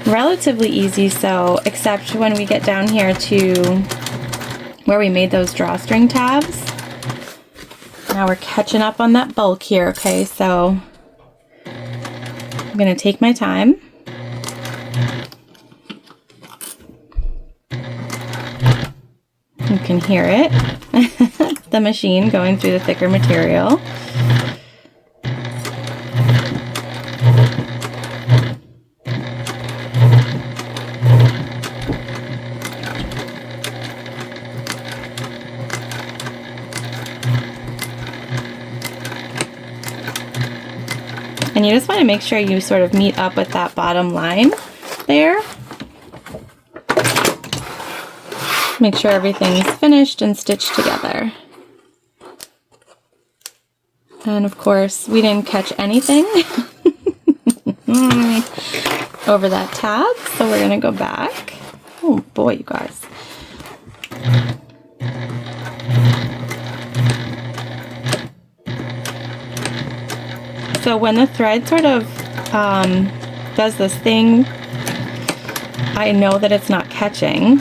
Relatively easy, so except when we get down here to where we made those drawstring tabs. Now we're catching up on that bulk here, okay? So I'm gonna take my time. You can hear it, the machine going through the thicker material. And you just want to make sure you sort of meet up with that bottom line there. Make sure everything's finished and stitched together. And of course, we didn't catch anything over that tab, so we're gonna go back. Oh boy, you guys. So when the thread sort of does this thing, I know that it's not catching.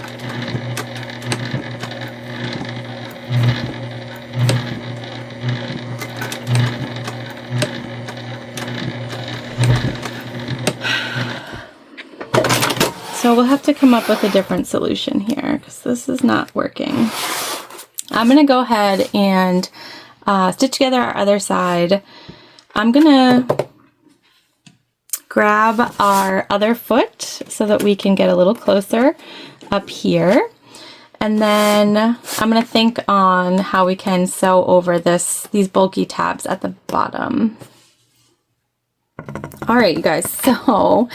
So we'll have to come up with a different solution here because this is not working. I'm going to go ahead and stitch together our other side. I'm going to grab our other foot so that we can get a little closer up here. And then I'm going to think on how we can sew over these bulky tabs at the bottom. All right, you guys, so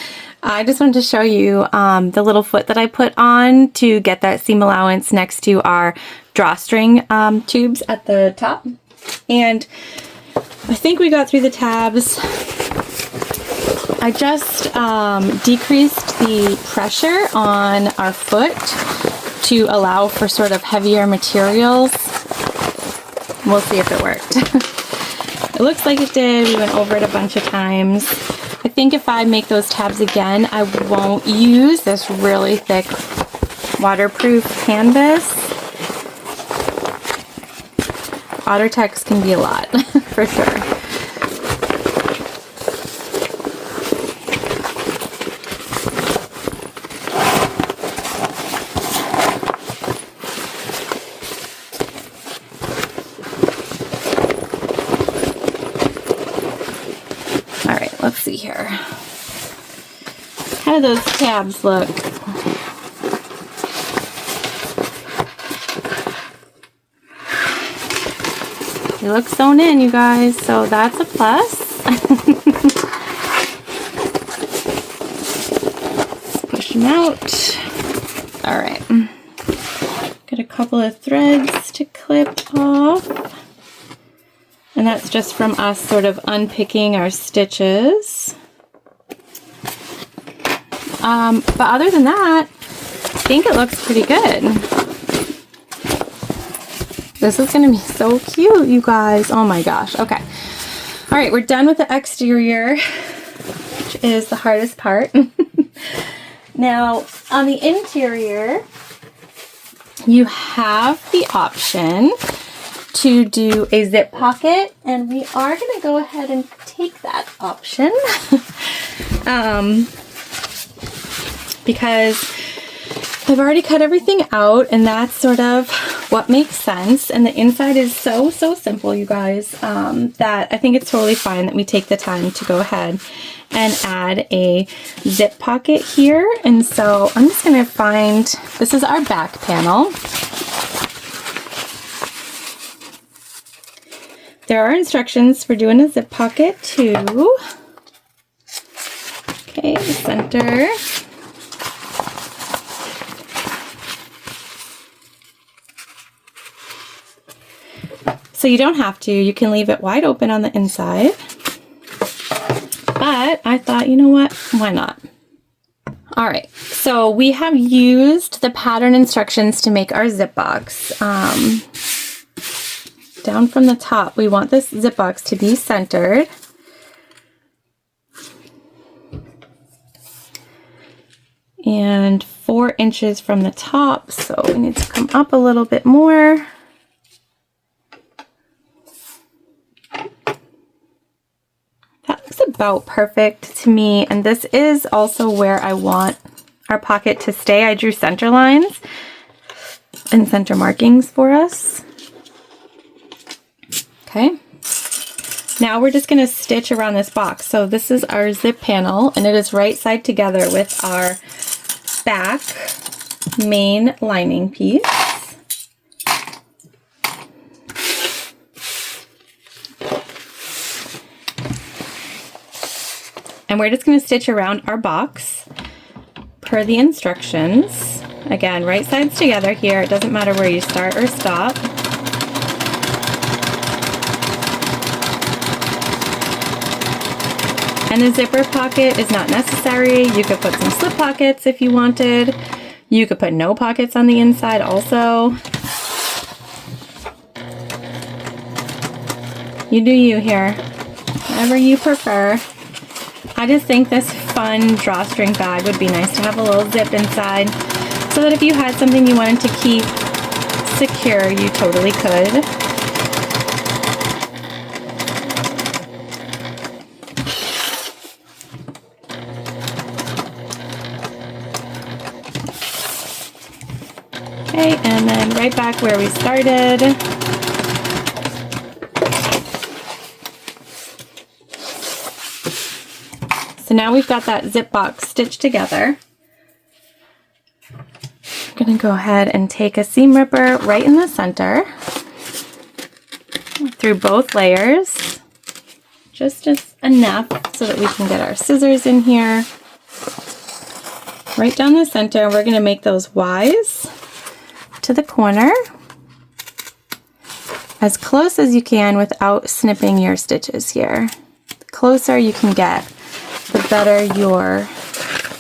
I just wanted to show you the little foot that I put on to get that seam allowance next to our drawstring tubes at the top. And I think we got through the tabs. I just decreased the pressure on our foot to allow for sort of heavier materials. We'll see if it worked. It looks like it did. We went over it a bunch of times. I think if I make those tabs again, I won't use this really thick waterproof canvas. Ottertex can be a lot, for sure. Let's see here. How do those tabs look? They look sewn in, you guys, so that's a plus. Let's push them out. All right. Got a couple of threads to clip off. And that's just from us sort of unpicking our stitches. But other than that, I think it looks pretty good. This is going to be so cute, you guys. Oh my gosh. Okay. All right, we're done with the exterior, which is the hardest part. Now, on the interior, you have the option to do a zip pocket, and we are going to go ahead and take that option because I've already cut everything out, and that's sort of what makes sense. And the inside is so simple, you guys, that I think it's totally fine that we take the time to go ahead and add a zip pocket here. And so I'm just going to find, this is our back panel. There are instructions for doing a zip pocket too. Okay, the center. So you don't have to, you can leave it wide open on the inside. But I thought, you know what, why not? All right, so we have used the pattern instructions to make our zip box. Down from the top, we want this zip box to be centered. And 4 inches from the top, so we need to come up a little bit more. That looks about perfect to me, and this is also where I want our pocket to stay. I drew center lines and center markings for us. Okay, now we're just going to stitch around this box. So this is our zip panel, and it is right side together with our back main lining piece. And we're just going to stitch around our box per the instructions. Again, right sides together here. It doesn't matter where you start or stop. And the zipper pocket is not necessary. You could put some slip pockets if you wanted. You could put no pockets on the inside also. You do you here, whatever you prefer. I just think this fun drawstring bag would be nice to have a little zip inside so that if you had something you wanted to keep secure, you totally could. Okay, and then right back where we started. So now we've got that zip box stitched together. I'm going to go ahead and take a seam ripper right in the center through both layers, just enough so that we can get our scissors in here. Right down the center, we're going to make those Ys to the corner as close as you can without snipping your stitches here. The closer you can get, the better your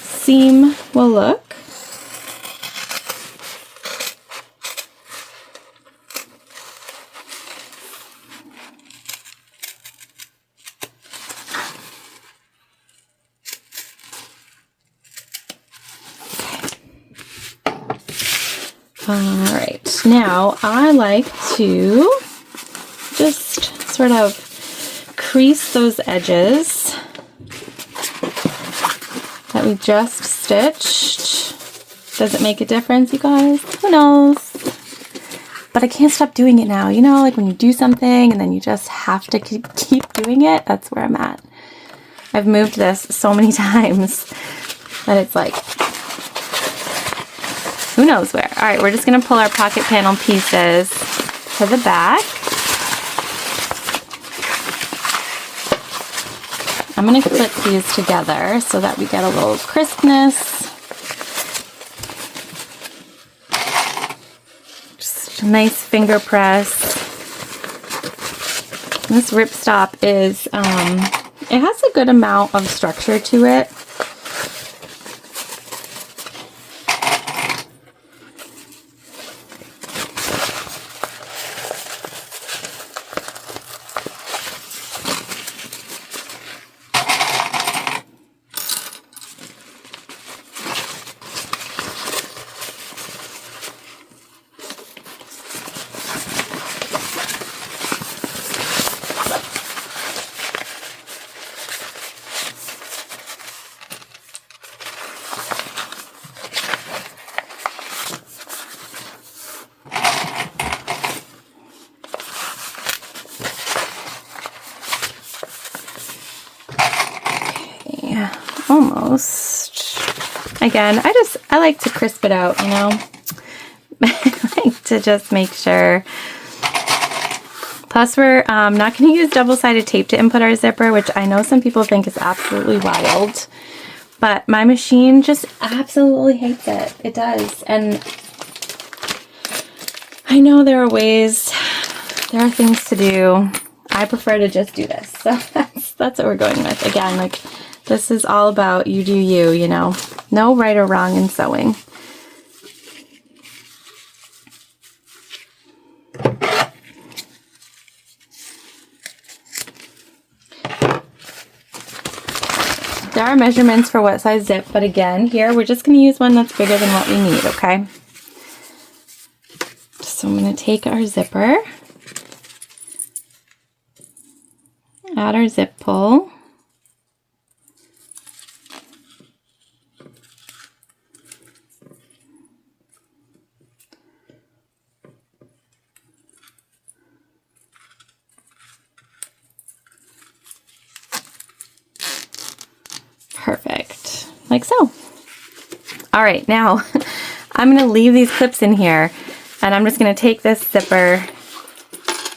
seam will look. All right, now I like to just sort of crease those edges that we just stitched. Does it make a difference, you guys? Who knows? But I can't stop doing it now. You know, like when you do something and then you just have to keep doing it, that's where I'm at. I've moved this so many times that it's like, who knows where. All right, we're just gonna pull our pocket panel pieces to the back. I'm gonna clip these together so that we get a little crispness. Just a nice finger press. This ripstop is, it has a good amount of structure to it. Almost. Again, I like to crisp it out, you know. I like to just make sure. Plus, we're not going to use double-sided tape to input our zipper, which I know some people think is absolutely wild. But my machine just absolutely hates it. It does. And I know there are ways, there are things to do. I prefer to just do this. So that's what we're going with. Again, like, this is all about you do you, you know. No right or wrong in sewing. There are measurements for what size zip, but again, here we're just going to use one that's bigger than what we need, okay? So I'm going to take our zipper, add our zip pull. Perfect, like so. All right, now I'm going to leave these clips in here and I'm just going to take this zipper,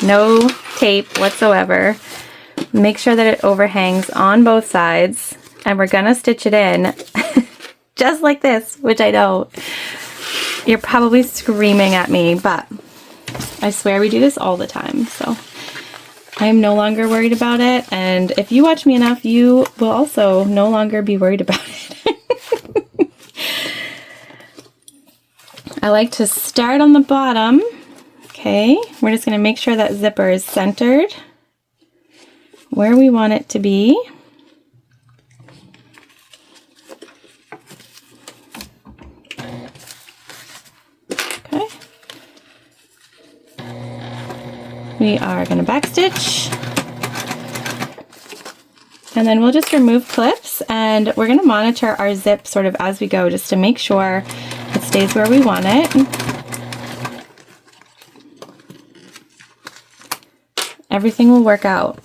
no tape whatsoever, make sure that it overhangs on both sides, and we're going to stitch it in just like this, which I know you're probably screaming at me, but I swear we do this all the time, so I am no longer worried about it, and if you watch me enough, you will also no longer be worried about it. I like to start on the bottom. Okay, we're just going to make sure that zipper is centered where we want it to be. Okay. We are going to backstitch. And then we'll just remove clips, and we're going to monitor our zip sort of as we go just to make sure it stays where we want it. Everything will work out.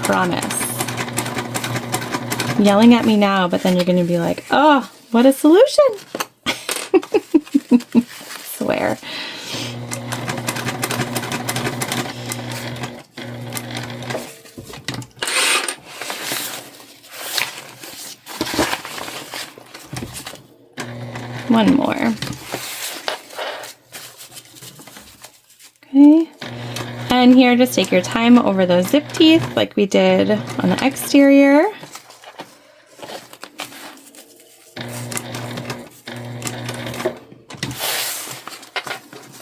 Promise. Yelling at me now, but then you're going to be like, oh, what a solution. Swear. one more. Okay. And here, just take your time over those zip teeth like we did on the exterior.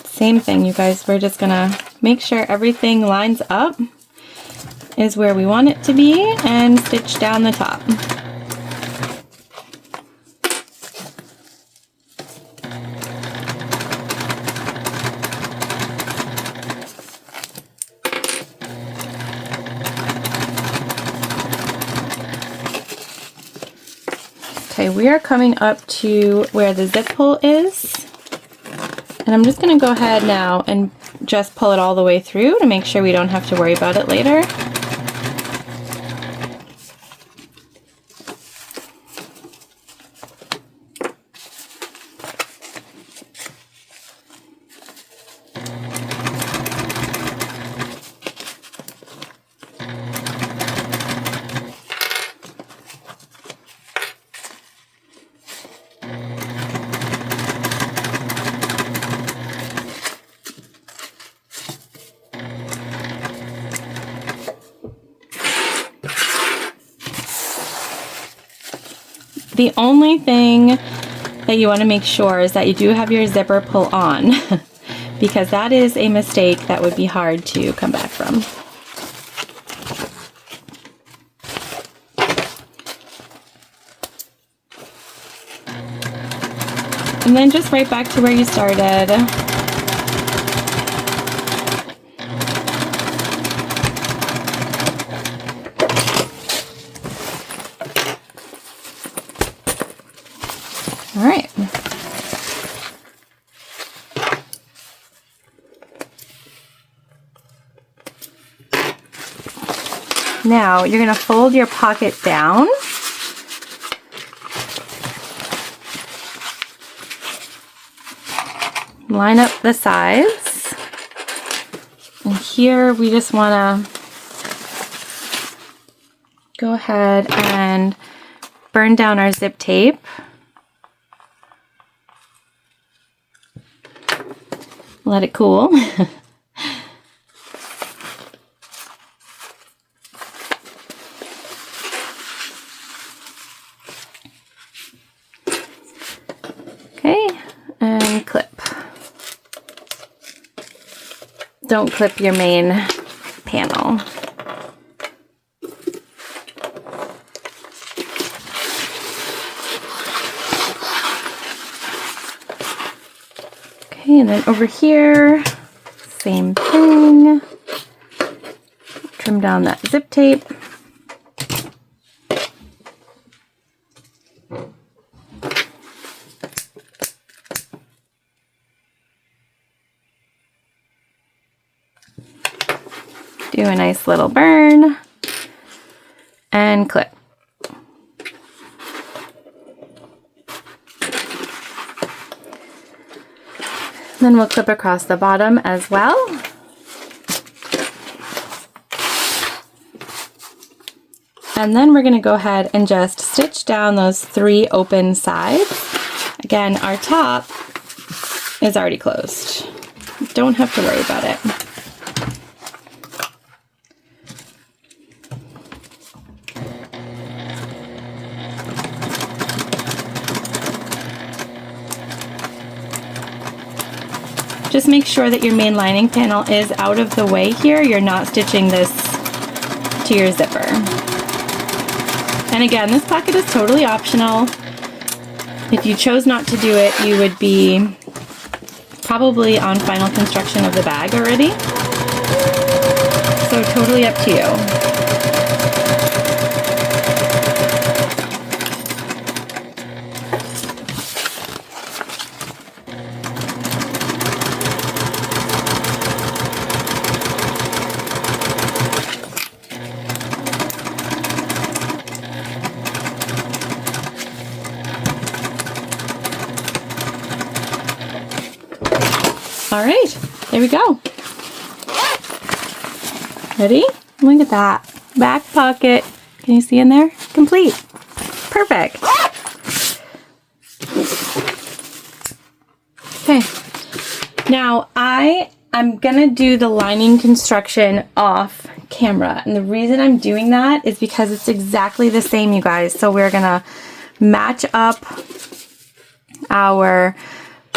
Same thing, you guys. We're just gonna make sure everything lines up, is where we want it to be, and stitch down the top. Okay, we are coming up to where the zip pull is. And I'm just going to go ahead now and just pull it all the way through to make sure we don't have to worry about it later. The only thing that you want to make sure is that you do have your zipper pull on, because that is a mistake that would be hard to come back from. And then just right back to where you started. All right. Now you're going to fold your pocket down. Line up the sides. And here we just want to go ahead and burn down our zip tape. Let it cool. Okay, and clip. Don't clip your main panel. Okay, and then over here, same thing. Trim down that zip tape. Do a nice little burn and clip. Then we'll clip across the bottom as well. And then we're going to go ahead and just stitch down those 3 open sides. Again, our top is already closed. Don't have to worry about it. Just make sure that your main lining panel is out of the way here. You're not stitching this to your zipper. And again, this pocket is totally optional. If you chose not to do it, you would be probably on final construction of the bag already. So totally up to you. All right, there we go. Ready? Look at that. Back pocket. Can you see in there? Complete. Perfect. Okay, now I'm gonna do the lining construction off camera, and the reason I'm doing that is because it's exactly the same, you guys. So we're gonna match up our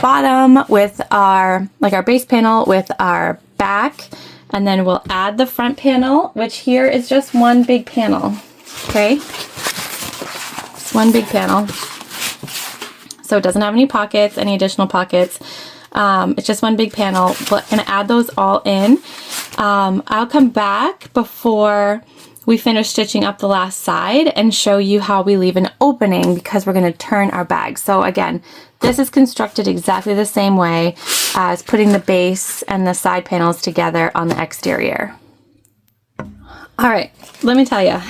bottom with our base panel with our back, and then we'll add the front panel, which here is just one big panel. Okay, it's one big panel, so it doesn't have any pockets, any additional pockets. It's just one big panel. We're gonna add those all in. I'll come back before we finish stitching up the last side and show you how we leave an opening, because we're gonna turn our bag. So again, this is constructed exactly the same way as putting the base and the side panels together on the exterior. All right, let me tell you,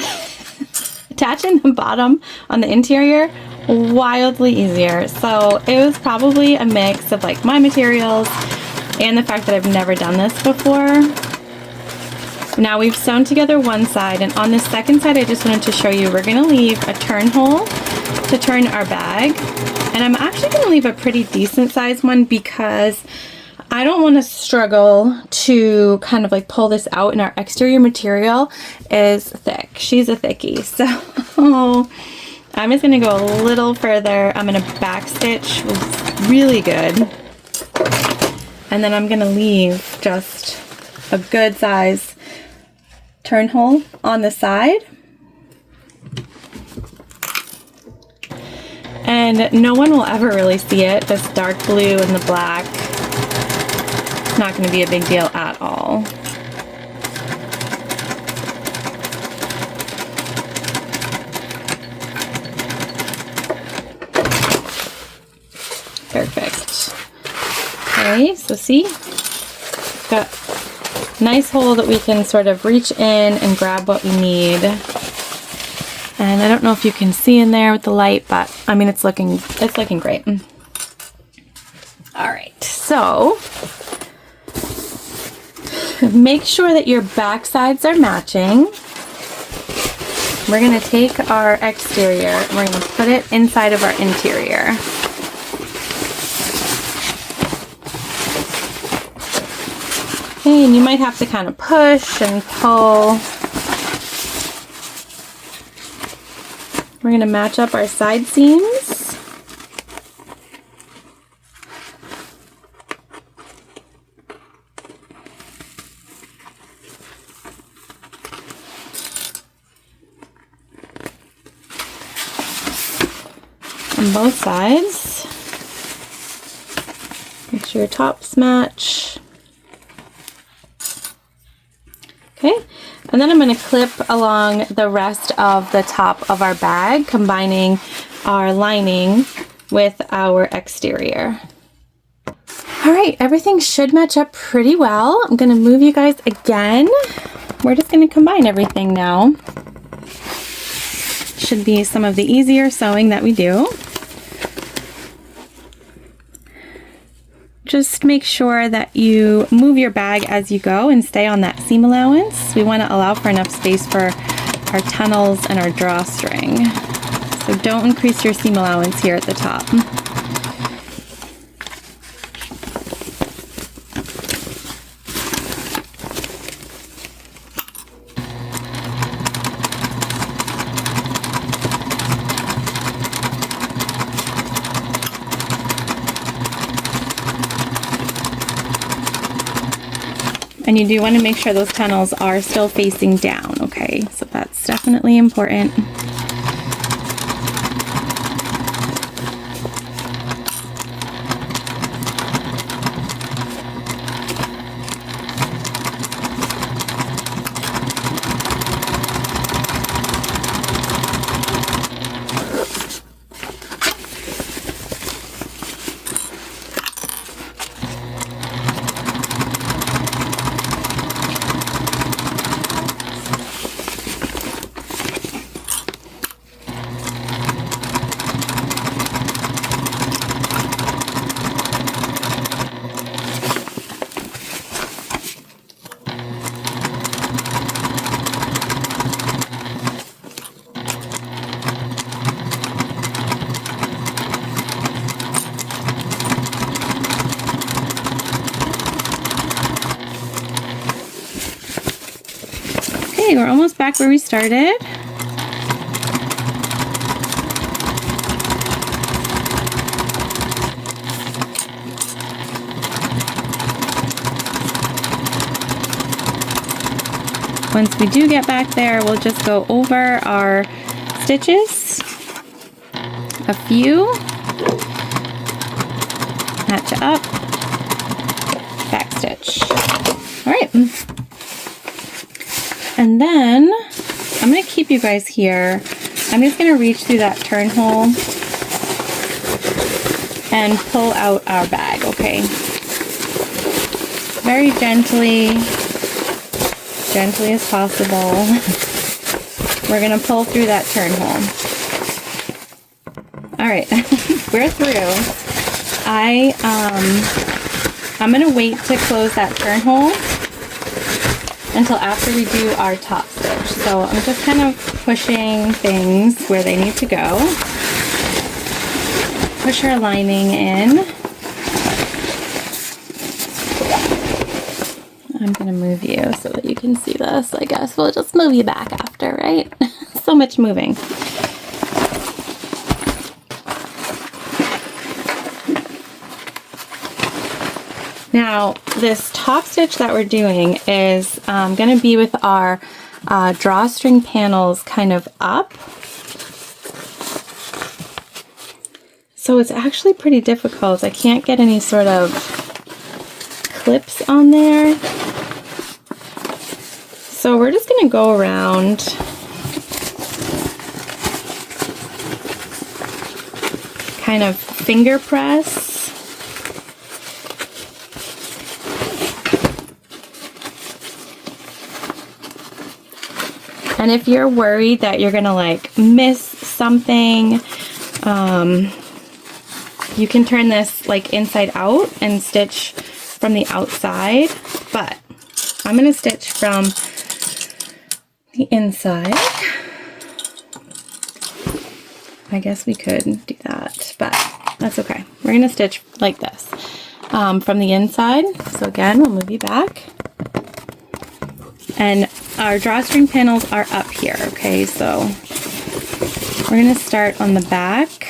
attaching the bottom on the interior, wildly easier. So it was probably a mix of like my materials and the fact that I've never done this before. Now we've sewn together one side, and on the second side I just wanted to show you we're going to leave a turn hole to turn our bag, and I'm actually going to leave a pretty decent sized one because I don't want to struggle to kind of like pull this out, and our exterior material is thick. She's a thickie, so I'm just going to go a little further. I'm going to back stitch really good, and then I'm going to leave just a good size turn hole on the side. And no one will ever really see it. This dark blue and the black, it's not going to be a big deal at all. Perfect. Okay, so see, got a nice hole that we can sort of reach in and grab what we need. And I don't know if you can see in there with the light, but I mean, it's looking great. All right, so make sure that your back sides are matching. We're gonna take our exterior and we're gonna put it inside of our interior. Okay, and you might have to kind of push and pull. We're gonna match up our side seams. On both sides. Make sure your tops match. Okay, and then I'm going to clip along the rest of the top of our bag, combining our lining with our exterior. All right, everything should match up pretty well. I'm going to move you guys again. We're just going to combine everything now. Should be some of the easier sewing that we do. Just make sure that you move your bag as you go and stay on that seam allowance. We want to allow for enough space for our tunnels and our drawstring. So don't increase your seam allowance here at the top. And you do want to make sure those tunnels are still facing down, okay? So that's definitely important. we're almost back where we started. Once we do get back there, we'll just go over our stitches, a few, match it up, back stitch. All right. And then I'm going to keep you guys here. I'm just going to reach through that turn hole and pull out our bag, okay? Very gently as possible. We're going to pull through that turn hole. All right, we're through. I'm going to wait to close that turn hole until after we do our top stitch. So I'm just kind of pushing things where they need to go. Push our lining in. I'm gonna move you so that you can see this. I guess we'll just move you back after, right? So much moving. Now, this top stitch that we're doing is going to be with our drawstring panels kind of up. So it's actually pretty difficult. I can't get any sort of clips on there. So we're just going to go around kind of finger press. And if you're worried that you're gonna like miss something, you can turn this like inside out and stitch from the outside, but I'm gonna stitch from the inside. I guess we could do that, but that's okay. We're gonna stitch like this from the inside. So again, we'll move you back. And our drawstring panels are up here, okay? So we're gonna start on the back.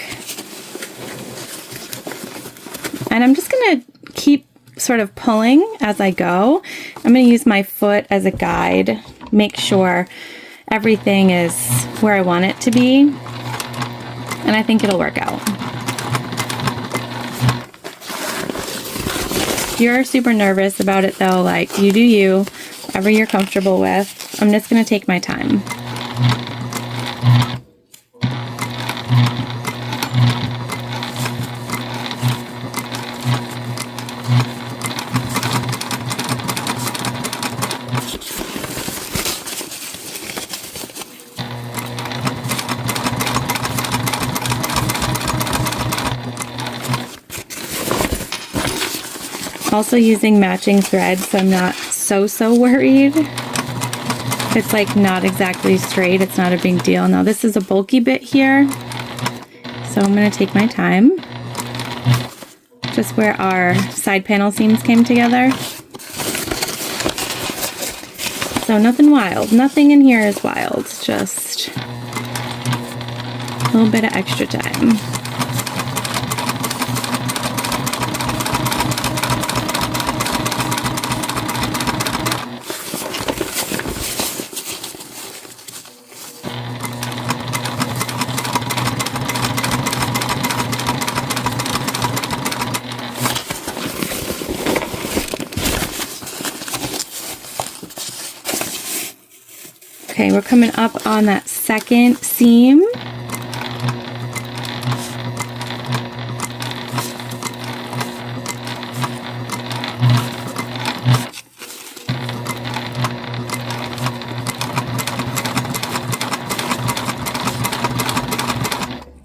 And I'm just gonna keep sort of pulling as I go. I'm gonna use my foot as a guide, make sure everything is where I want it to be. And I think it'll work out. If you're super nervous about it though, like you do you. Whatever you're comfortable with. I'm just going to take my time. Also using matching threads, so I'm not so worried. If it's like not exactly straight, it's not a big deal. Now this is a bulky bit here, so I'm going to take my time. Just where our side panel seams came together. So nothing wild. Nothing in here is wild. Just a little bit of extra time. Okay, we're coming up on that second seam.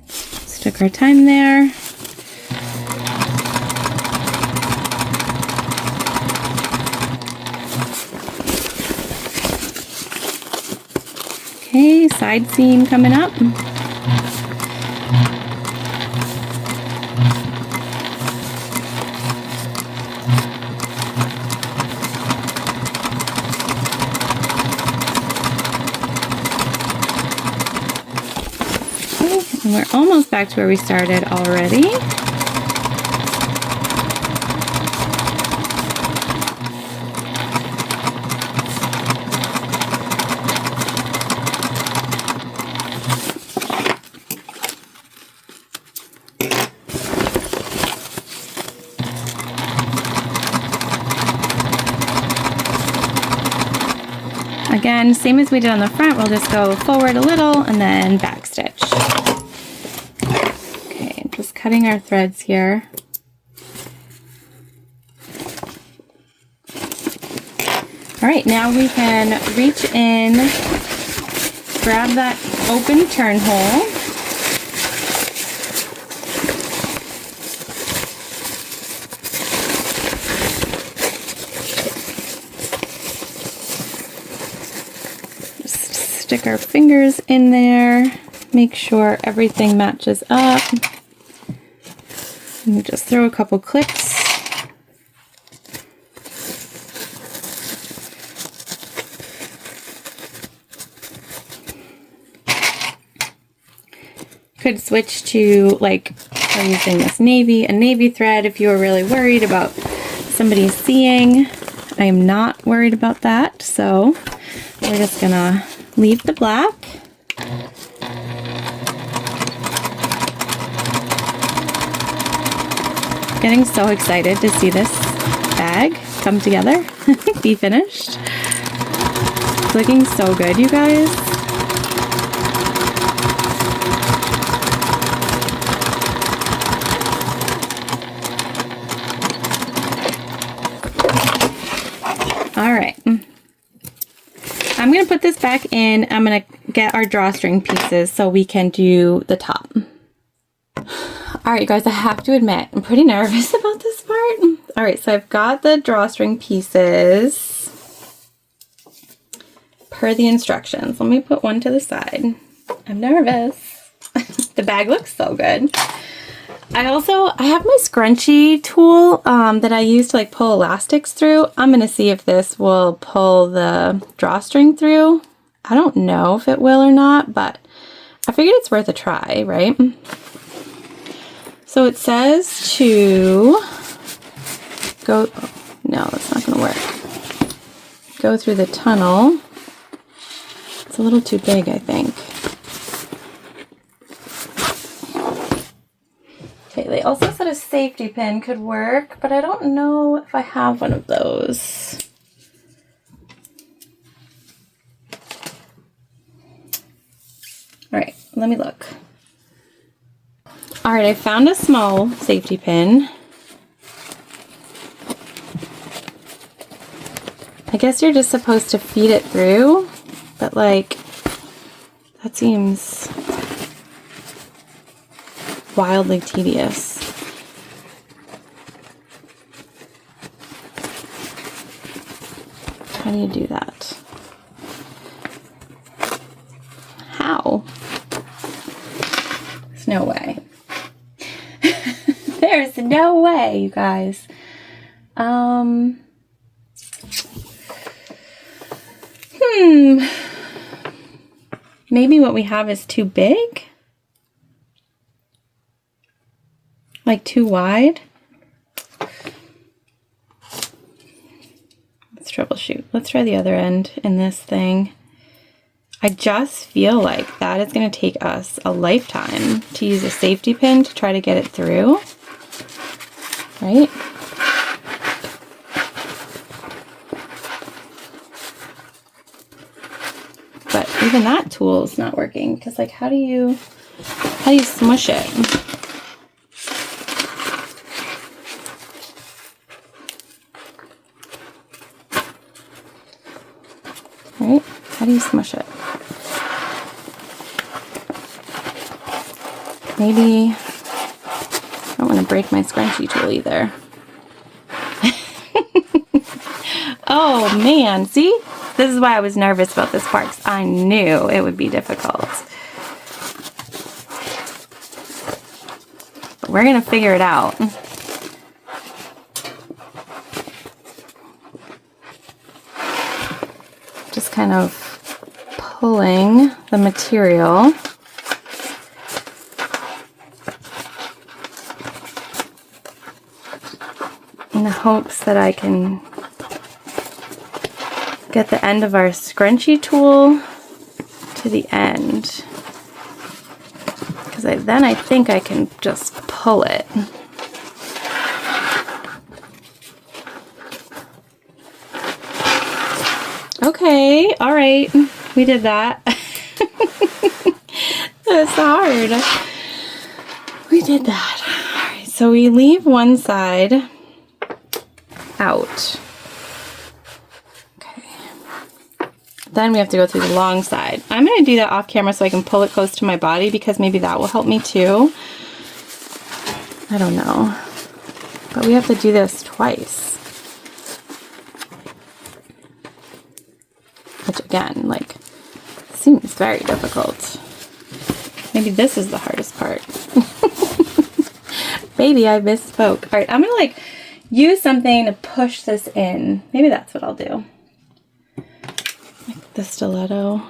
Just took our time there. Okay, side seam coming up. And we're almost back to where we started already. Again, same as we did on the front, we'll just go forward a little and then back stitch. Okay, just cutting our threads here. All right, now we can reach in, grab that open turn hole. Stick our fingers in there, make sure everything matches up. And just throw a couple clips. Could switch to, like, we're using this a navy thread if you were really worried about somebody seeing. I am not worried about that, so we're just gonna leave the black. Getting so excited to see this bag come together, be finished. It's looking so good, you guys. All right. I'm going to put this back in. I'm going to get our drawstring pieces so we can do the top. All right, you guys, I have to admit, I'm pretty nervous about this part. All right, so I've got the drawstring pieces per the instructions. Let me put one to the side. I'm nervous. The bag looks so good. I have my scrunchie tool that I use to, like, pull elastics through. I'm going to see if this will pull the drawstring through. I don't know if it will or not, but I figured it's worth a try, right? So it says to go, oh, no, that's not going to work. Go through the tunnel. It's a little too big, I think. Okay, they also said a safety pin could work, but I don't know if I have one of those. All right, let me look. All right, I found a small safety pin. I guess you're just supposed to feed it through, but, like, that seems wildly tedious. How do you do that? How? There's no way. There's no way, you guys. Maybe what we have is too big? Like too wide? Let's troubleshoot. Let's try the other end in this thing. I just feel like that is going to take us a lifetime to use a safety pin to try to get it through. Right? But even that tool is not working because, like, how do you smush it? Right? How do you smush it? Maybe I don't want to break my scrunchie tool either. Oh man, see? This is why I was nervous about this part, because I knew it would be difficult. But we're going to figure it out. Just kind of pulling the material. in hopes that I can get the end of our scrunchie tool to the end, because then I think I can just pull it. Okay, all right, we did that. That's hard. We did that. All right, so we leave one side out. Okay. Then we have to go through the long side. I'm going to do that off camera so I can pull it close to my body, because maybe that will help me too. I don't know. But we have to do this twice. Which again, like, seems very difficult. Maybe this is the hardest part. Maybe I misspoke. All right, I'm gonna like use something to push this in. Maybe that's what I'll do. Like the stiletto.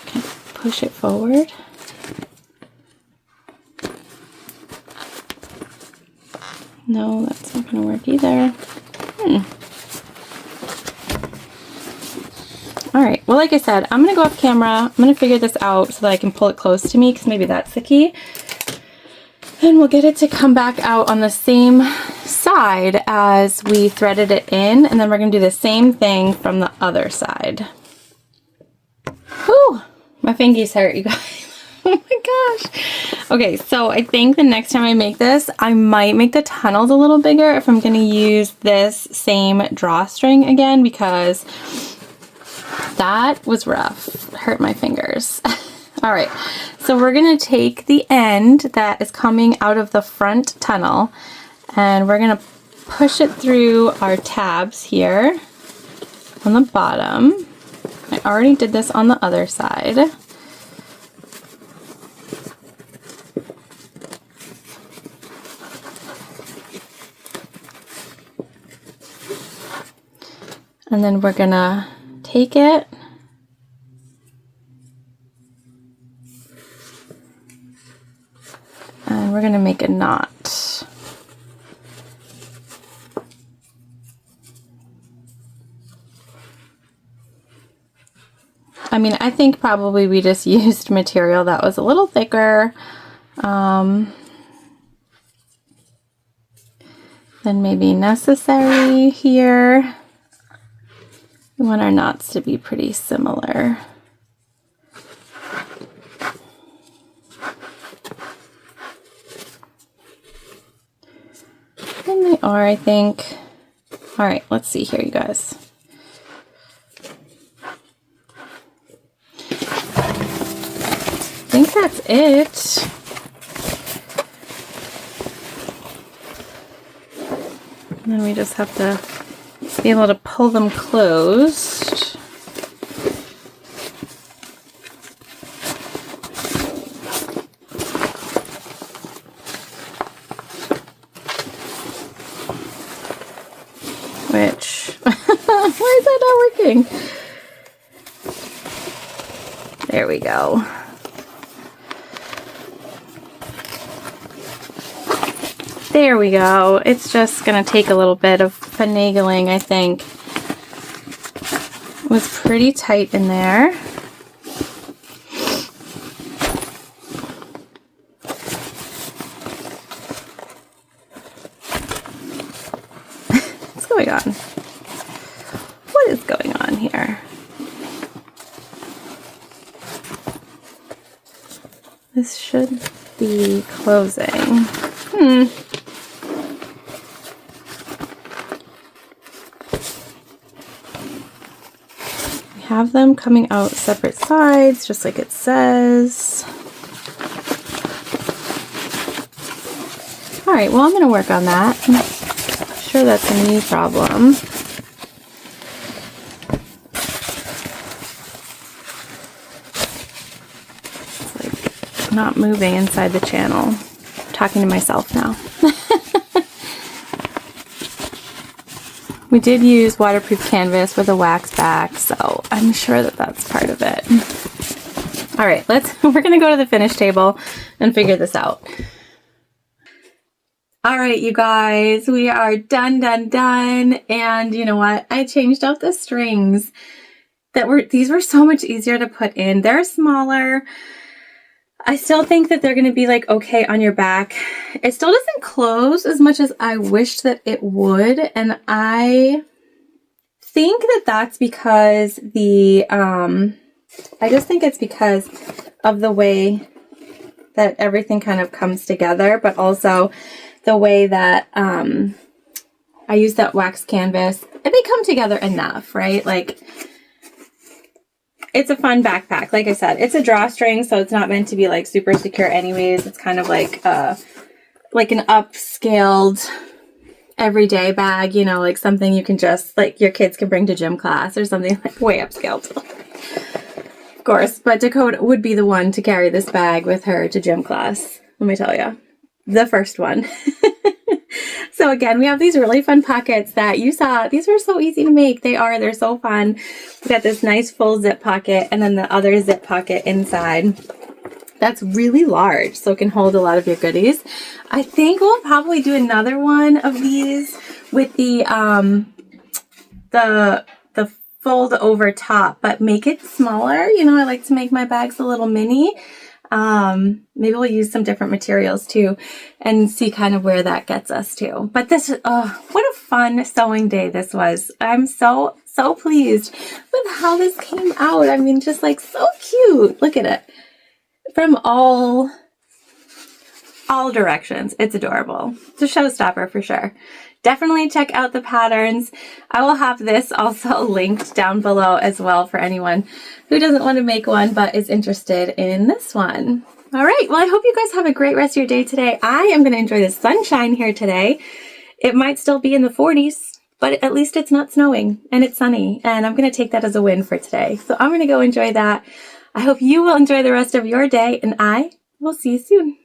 Okay, push it forward. No, that's not gonna work either. All right, well, like I said, I'm gonna go off camera. I'm gonna figure this out so that I can pull it close to me, because maybe that's the key. And we'll get it to come back out on the same side as we threaded it in, and then we're gonna do the same thing from the other side. Whew, my fingies hurt, you guys. Oh my gosh. Okay, so I think the next time I make this, I might make the tunnels a little bigger if I'm gonna use this same drawstring again, because that was rough. Hurt my fingers. All right, so we're gonna take the end that is coming out of the front tunnel, and we're gonna push it through our tabs here on the bottom. I already did this on the other side. And then we're gonna take it and we're gonna make a knot. I mean, I think probably we just used material that was a little thicker than maybe necessary here. We want our knots to be pretty similar. And they are, I think. All right, let's see here, you guys. I think that's it. And then we just have to be able to pull them closed. Which, why is that not working? There we go. There we go. It's just going to take a little bit of finagling, I think. It was pretty tight in there. What's going on? What is going on here? This should be closing. Have them coming out separate sides, just like it says. All right, well, I'm going to work on that. I'm sure that's a me problem. It's like not moving inside the channel. I'm talking to myself now. We did use waterproof canvas with a wax back, so I'm sure that that's part of it. All right, we're gonna go to the finish table and figure this out. All right, you guys, we are done. And you know what? I changed out the strings these were so much easier to put in. They're smaller. I still think that they're going to be like okay on your back. It still doesn't close as much as I wished that it would. And I think that that's because I just think it's because of the way that everything kind of comes together, but also the way that I use that wax canvas. They come together enough, right? Like, it's a fun backpack. Like I said, it's a drawstring, so it's not meant to be like super secure anyways. It's kind of like an upscaled everyday bag, you know, like something you can just, like your kids can bring to gym class or something, like way upscaled. Of course, but Dakota would be the one to carry this bag with her to gym class. Let me tell you, the first one. So again, we have these really fun pockets that you saw. These were so easy to make. They're so fun. We got this nice full zip pocket and then the other zip pocket inside. That's really large, so it can hold a lot of your goodies. I think we'll probably do another one of these with the fold over top, but make it smaller. You know, I like to make my bags a little mini. Maybe we'll use some different materials too and see kind of where that gets us to. But this, what a fun sewing day this was. I'm so pleased with how this came out. I mean, just like so cute. Look at it. From all directions. It's adorable. It's a showstopper for sure. Definitely check out the patterns. I will have this also linked down below as well for anyone who doesn't want to make one but is interested in this one. All right, well, I hope you guys have a great rest of your day today. I am going to enjoy the sunshine here today. It might still be in the 40s, but at least it's not snowing and it's sunny, and I'm going to take that as a win for today. So I'm going to go enjoy that. I hope you will enjoy the rest of your day, and I will see you soon.